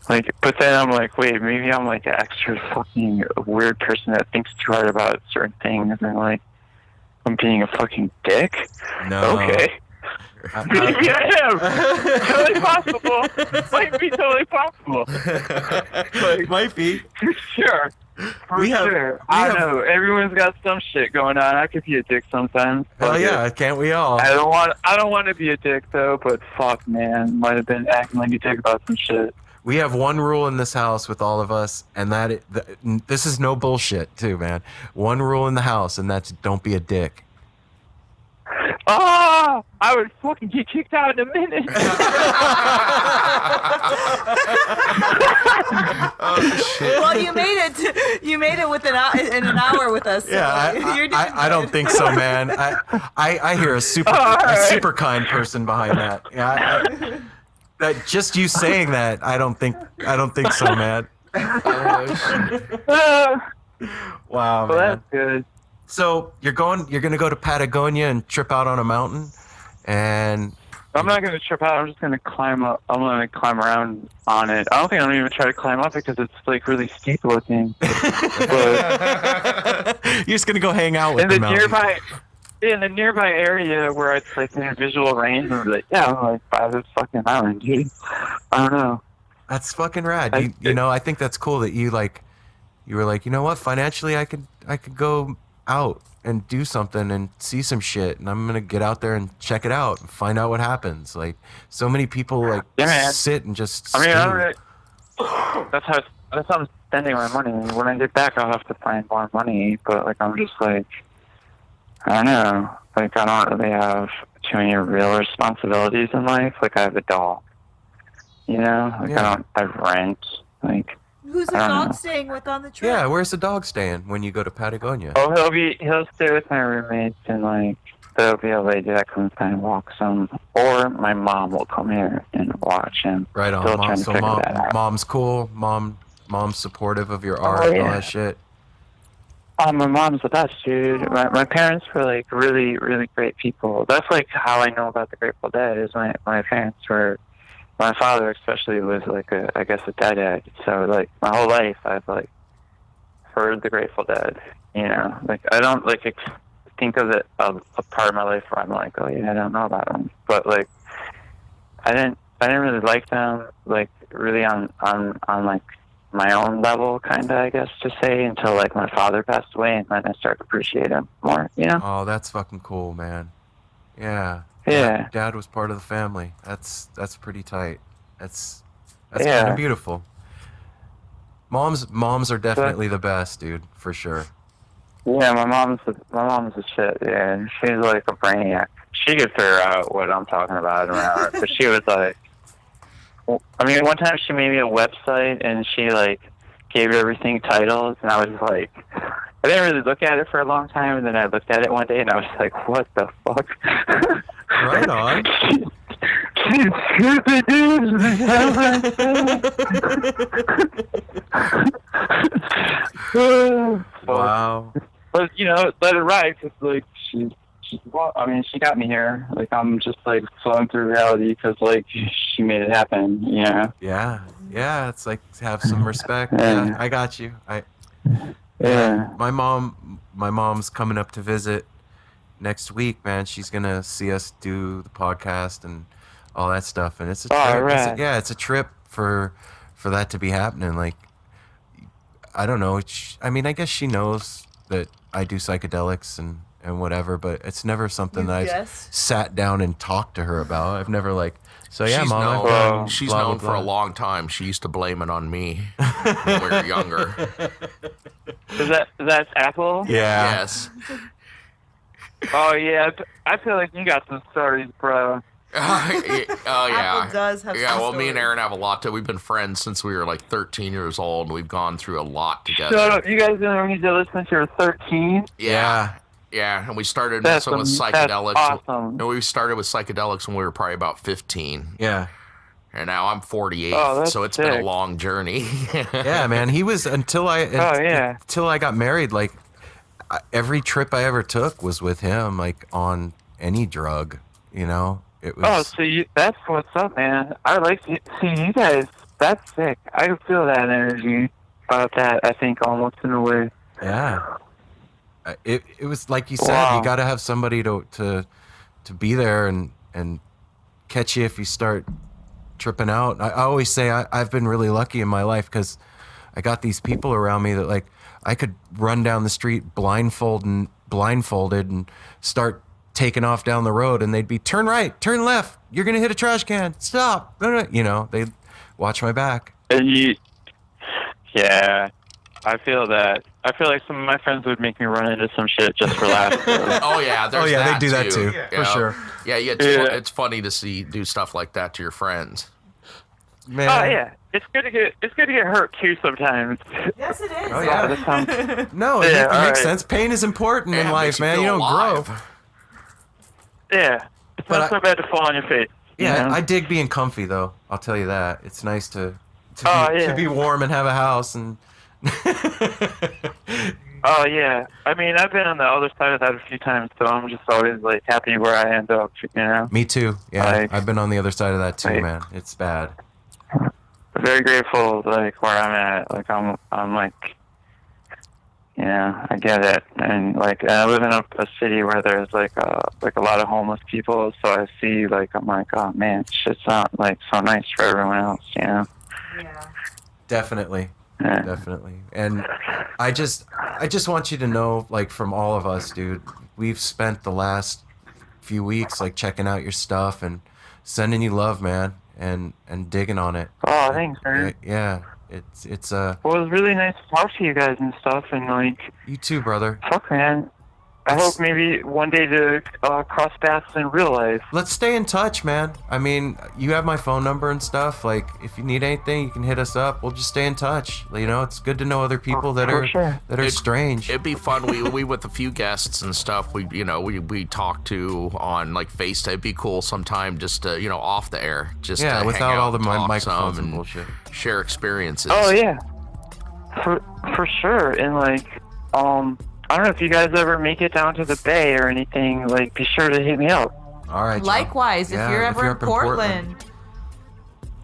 But then I'm like, wait, maybe I'm an extra fucking weird person that thinks too hard about certain things, and I'm being a fucking dick. No. Okay. Maybe I am. Totally possible. Might be totally possible. Might be. For sure. For sure. I don't know. Everyone's got some shit going on. I could be a dick sometimes. Hell yeah, can't we all? I don't want to be a dick though, but fuck, man, might have been acting like a dick about some shit. We have one rule in this house with all of us, and this is no bullshit too, man. One rule in the house, and that's don't be a dick. Oh, I would fucking get kicked out in a minute. Oh shit! Well, you made it. You made it in an hour with us. So Yeah, I don't think so, man. I hear a super kind person behind that. Yeah, that just you saying that, I don't think so, man. Wow, Well, man. that's good. So you're gonna go to Patagonia and trip out on a mountain, and I'm not going to trip out. I'm just going to climb up. I'm going to climb around on it. I don't think I'm even try to climb up because it's really steep looking. But you're just gonna go hang out with in the the mountain. nearby area where it's in visual range, I'm I'm by this fucking mountain, dude. I don't know. That's fucking rad. I think that's cool that you were like, you know what? Financially, I could go out and do something and see some shit, and I'm gonna get out there and check it out and find out what happens. So many people sit and just. I mean, that's how I'm spending my money. When I get back, I'll have to find more money. But I'm just I don't know. I don't really have too many real responsibilities in life. I have a dog. I don't have rent. Who's the dog staying with on the trip? Yeah, where's the dog staying when you go to Patagonia? Oh, he'll stay with my roommates, and there'll be a lady that comes by and walks him, or my mom will come here and watch him. Right on. Still trying to figure that out. Mom's cool. Mom's supportive of your art and all that shit. Oh, my mom's the best, dude. My parents were really, really great people. That's how I know about the Grateful Dead. Is my parents were. My father especially was a deadhead. So my whole life I've heard the Grateful Dead. I don't think of it a part of my life where I'm I don't know about them. But I didn't really like them really on my own level, kind of, I guess to say, until my father passed away, and then I started to appreciate him more. Oh, that's fucking cool, man. Yeah. Yeah. Dad was part of the family. That's pretty tight. That's Yeah. kind of beautiful. Moms are definitely the best, dude, for sure. Yeah, my mom's a shit. Yeah, and she's a brainiac. She could figure out what I'm talking about around her. But she was one time she made me a website, and she gave everything titles, and I was I didn't really look at it for a long time, and then I looked at it one day, and I was what the fuck? Right on. She's stupid, dude. Wow. But let it ride. Cause she got me here. I'm just flowing through reality because she made it happen. Yeah. It's have some respect. Yeah. Yeah, I got you. Yeah. My mom's coming up to visit next week, man. She's gonna see us do the podcast and all that stuff, and it's a trip. Right. It's a trip for that to be happening. I don't know. I guess she knows that I do psychedelics and whatever, but it's never something that I've sat down and talked to her about. I've never So yeah, she's Mom, I've known, done she's blah, blah, known for a blah. long time. She used to blame it on me when we were younger. That's Apple? Yeah. Yes. Oh yeah, I feel like you got some stories, bro. Oh yeah. Apple does have Yeah, some well, me and stories. Aaron have a lot to. We've been friends since we were like 13 years old, and we've gone through a lot together. Shut up! You guys didn't need to listen to your 13. Yeah. Yeah, and we started That's messing with that's psychedelics. awesome. And we started with psychedelics when we were probably about 15. Yeah. And now I'm 48, Oh, that's so it's been a sick. long journey. Yeah, man. He was until I got married. Like every trip I ever took was with him. Like on any drug, you know. It was. Oh, so that's what's up, man. I like to see you guys. That's sick. I can feel that energy about that, I think, almost in a way. Yeah. It was like you said. Wow. You got to have somebody to be there and catch you if you start tripping out. I always say I've been really lucky in my life because I got these people around me that like I could run down the street blindfolded and start taking off down the road and they'd be turn right, turn left, you're gonna hit a trash can, stop. You know, they'd watch my back. And yeah, I feel that. I feel like some of my friends would make me run into some shit just for laughs. Oh yeah, there's Oh yeah, that they do that too, Yeah. for sure. Yeah, it's funny to do stuff like that to your friends. Man. Oh yeah, it's good to get hurt too sometimes. Yes, it is. Oh, yeah. That sounds, No, it Yeah, makes alright. sense. Pain is important Yeah, in it life, makes you man. You feel don't alive. grow. yeah, it's But not so bad to fall on your face. you Yeah, know? I dig being comfy though. I'll tell you that. It's nice to yeah. be warm and have a house and. Oh yeah, I mean I've been on the other side of that a few times, so I'm just always like happy where I end up. You know, Me too. Yeah, Like- I've been on the other side of that too, Like- man. It's bad. very grateful like where I'm at. Like I'm like, you know, I get it, and like I live in a city where there's like a lot of homeless people, so I see like I'm like, oh man, shit's not like so nice for everyone else, you know. Yeah. Definitely. Yeah. Definitely. And I just want you to know, like, from all of us, dude, we've spent the last few weeks like checking out your stuff and sending you love, man, and digging on it. Oh, thanks, man. Yeah. It's Well, it was really nice to talk to you guys and stuff, and like, you too, brother. fuck, man. I hope maybe one day to cross paths in real life. Let's stay in touch, man. I mean, you have my phone number and stuff. Like, if you need anything, you can hit us up. We'll just stay in touch. You know, it's good to know other people that for are sure. strange. It'd be fun. We with a few guests and stuff. We talk to on like FaceTime. It'd be cool sometime just to, off the air. Just Yeah, to without hang all out the and talk microphones some and bullshit. Share experiences. Oh yeah, for sure. And like, I don't know if you guys ever make it down to the Bay or anything. Like, be sure to hit me up. All right. Joe. Likewise, Yeah, if you're ever in up in Portland.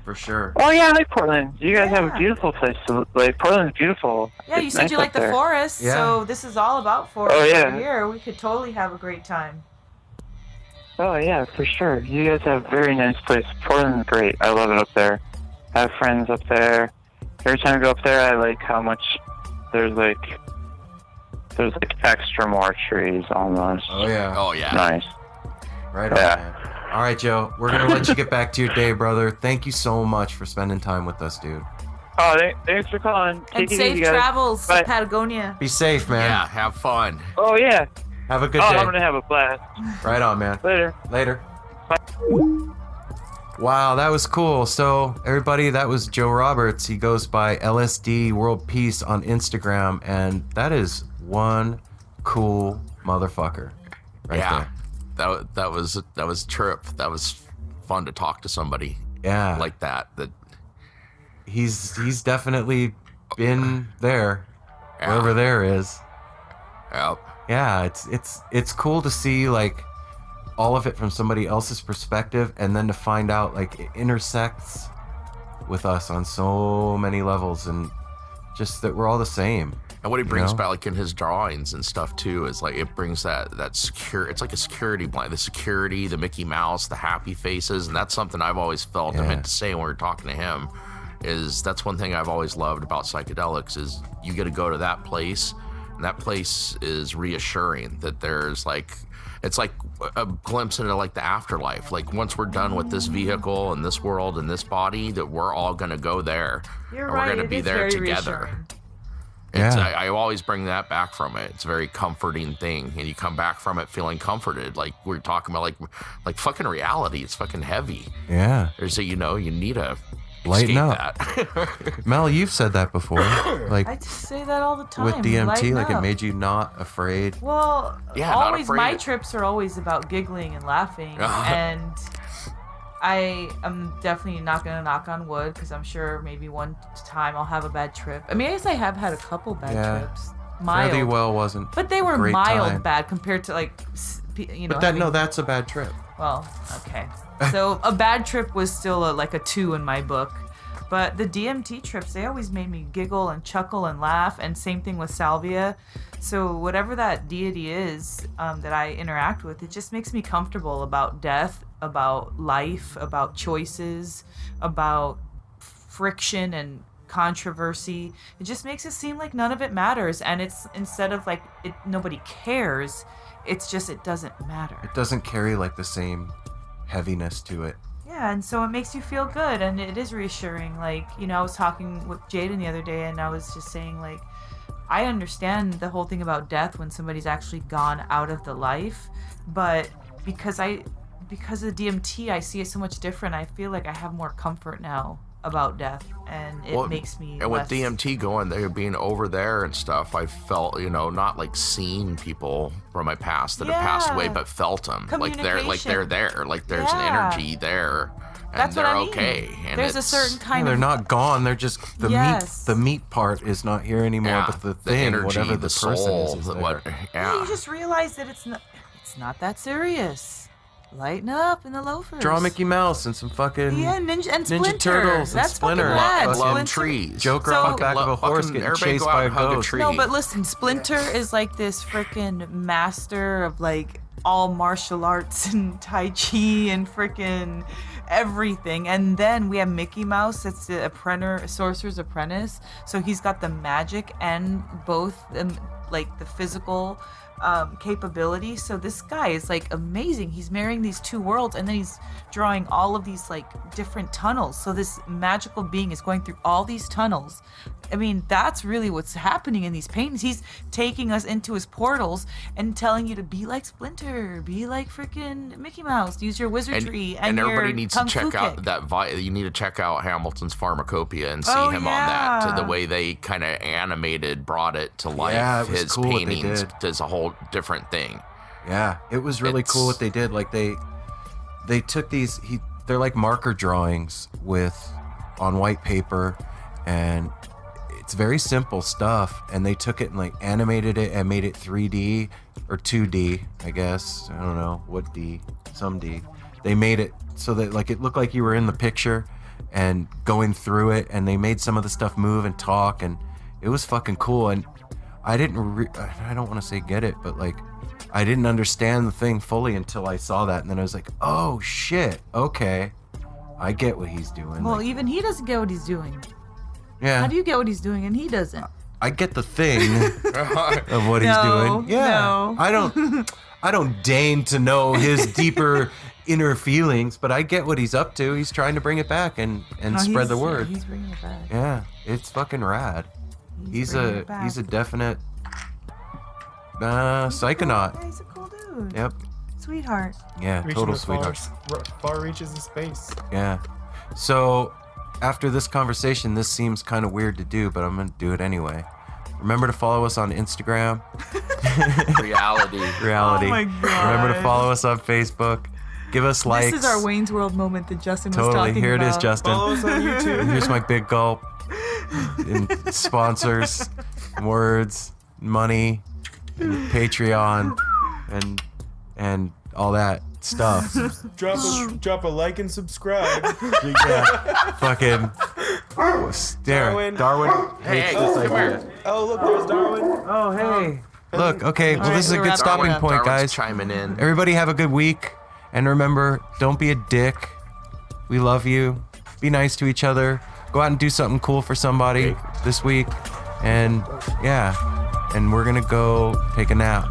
For sure. Oh yeah, I like Portland. You guys have Yeah. a beautiful place. Like Portland's beautiful. Yeah, you It's said nice you up like the there. forest, Yeah. so this is all about forest Oh, yeah. over here. We could totally have a great time. Oh yeah, for sure. You guys have a very nice place. Portland's great. I love it up there. I have friends up there. Every time I go up there, I like how much there's like extra more trees almost. Oh yeah. Oh yeah. Nice. Right on, Yeah. man. All right, Joe. We're gonna let you get back to your day, brother. Thank you so much for spending time with us, dude. Oh, thanks for calling. Take And it safe easy, guys. travels Bye. to Patagonia. Be safe, man. Yeah. Have fun. Oh yeah. Have a good Oh, day. I'm gonna have a blast. Right on, man. Later. Later. Wow, that was cool. So, everybody, that was Joe Roberts. He goes by LSD World Peace on Instagram, and that is one cool motherfucker. Right yeah. there. That was a trip. That was fun to talk to somebody Yeah. like that. That he's definitely been there. Yeah. Wherever there is. yeah. Yeah, it's cool to see like all of it from somebody else's perspective, and then to find out like it intersects with us on so many levels, and just that we're all the same. And what he brings know? back, like in his drawings and stuff too, is like it brings that secure. It's like a security blanket. The security, the Mickey Mouse, the happy faces, and that's something I've always felt. I Yeah. meant to say when we were talking to him, is that's one thing I've always loved about psychedelics is you get to go to that place, and that place is reassuring that there's like it's like a glimpse into like the afterlife. Like once we're done with this vehicle and this world and this body, that we're all gonna go there. You're and right. We're gonna be there together. Reassuring. It's, Yeah. I always bring that back from it. It's a very comforting thing, and you come back from it feeling comforted. Like we're talking about, like fucking reality. It's fucking heavy. Yeah. There's a, you need to Lighten escape up. that. Mel, you've said that before. Like I just say that all the time. with DMT, Lighten like it up. made you not afraid. Well, Yeah, not always afraid. my trips are always about giggling and laughing, and I am definitely not gonna knock on wood because I'm sure maybe one time I'll have a bad trip. I mean, I guess I have had a couple bad trips, mild, Fairly well wasn't. but they were a great mild time. bad compared to like But that's a bad trip. Well, okay. So a bad trip was still like a 2 in my book. But the DMT trips, they always made me giggle and chuckle and laugh. And same thing with salvia. So whatever that deity is that I interact with, it just makes me comfortable about death, about life, about choices, about friction and controversy. It just makes it seem like none of it matters. And it's instead of like nobody cares, it's just it doesn't matter. It doesn't carry like the same heaviness to it. Yeah, and so it makes you feel good, and it is reassuring. Like, I was talking with Jaden the other day, and I was just saying, like, I understand the whole thing about death when somebody's actually gone out of the life, but because of DMT, I see it so much different. I feel like I have more comfort now about death, and it makes me And less... with DMT going there, being over there and stuff, I felt, not like seeing people from my past that have passed away, but felt them. Like they're there. Like there's an energy there, and That's they're what I mean. okay. And There's a certain kind They're of... not gone. They're just the Yes. meat part is not here anymore. Yeah, But the the thing, energy, whatever the, the person soul, is there. You just realize that it's not that serious. Lighten up in the loafers. Draw Mickey Mouse and some fucking Ninja Splinter. Turtles and That's Splinter. fucking rad. love Splinter. trees. Joker So- on the back of a horse Fucking getting everybody chased go out by a and hug a ghost. tree. No, but listen, Splinter is like this freaking master of like all martial arts and Tai Chi and freaking everything. And then we have Mickey Mouse, that's the sorcerer's apprentice. So he's got the magic and both like the physical capability. So this guy is like amazing. He's marrying these two worlds, and then he's drawing all of these like different tunnels. So this magical being is going through all these tunnels. I mean, that's really what's happening in these paintings. He's taking us into his portals and telling you to be like Splinter, be like freaking Mickey Mouse, use your wizardry and everybody your needs to kung fu check out kick. that. You need to check out Hamilton's Pharmacopoeia and see Oh, him on that. To yeah. the way they kind of brought it to life. Yeah, it was His cool what they paintings did. is a whole different thing. Yeah, it was really cool what they did. Like they took these. They're like marker drawings on white paper, and it's very simple stuff. And they took it and like animated it and made it 3D or 2D, I guess. I don't know what D, some D. They made it so that like it looked like you were in the picture and going through it. And they made some of the stuff move and talk, and it was fucking cool. And I didn't. I don't want to say get it, but like. I didn't understand the thing fully until I saw that, and then I was like, "Oh shit, okay, I get what he's doing." Well, Like, even he doesn't get what he's doing. yeah, How do you get what he's doing and he doesn't? I get the thing of what he's No, doing. Yeah, no. I don't deign to know his deeper inner feelings, but I get what he's up to. He's trying to bring it back and No, spread the he's- word. He's bringing it back. Yeah, it's fucking rad. He's bringing a it back. he's a definite psychonaut. Yeah, he's a cool dude. Yep. Sweetheart. Yeah, Reaching total the sweetheart. Far reaches of space. Yeah. So after this conversation, this seems kind of weird to do, but I'm going to do it anyway. Remember to follow us on Instagram. Reality. Reality. Oh my God. Remember to follow us on Facebook. Give us likes. This is our Wayne's World moment that Justin was Totally. talking Here about. it is, Justin. Follow us on YouTube. And here's my big gulp. And sponsors, words, money, and Patreon, and all that stuff. Drop a like and subscribe. Yeah. Fucking. Darwin. Darwin Hey, hates come this idea. here. Oh, look, there's Darwin. Oh, hey. Look, okay, well, right, this is a we're good wrapping stopping up. point, Darwin's guys. chiming in. Everybody have a good week. And remember, don't be a dick. We love you. Be nice to each other. Go out and do something cool for somebody this week. And yeah, and we're going to go take a nap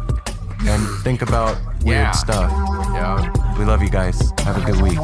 and think about weird Yeah. stuff. Yeah. We love you guys. Have a good week.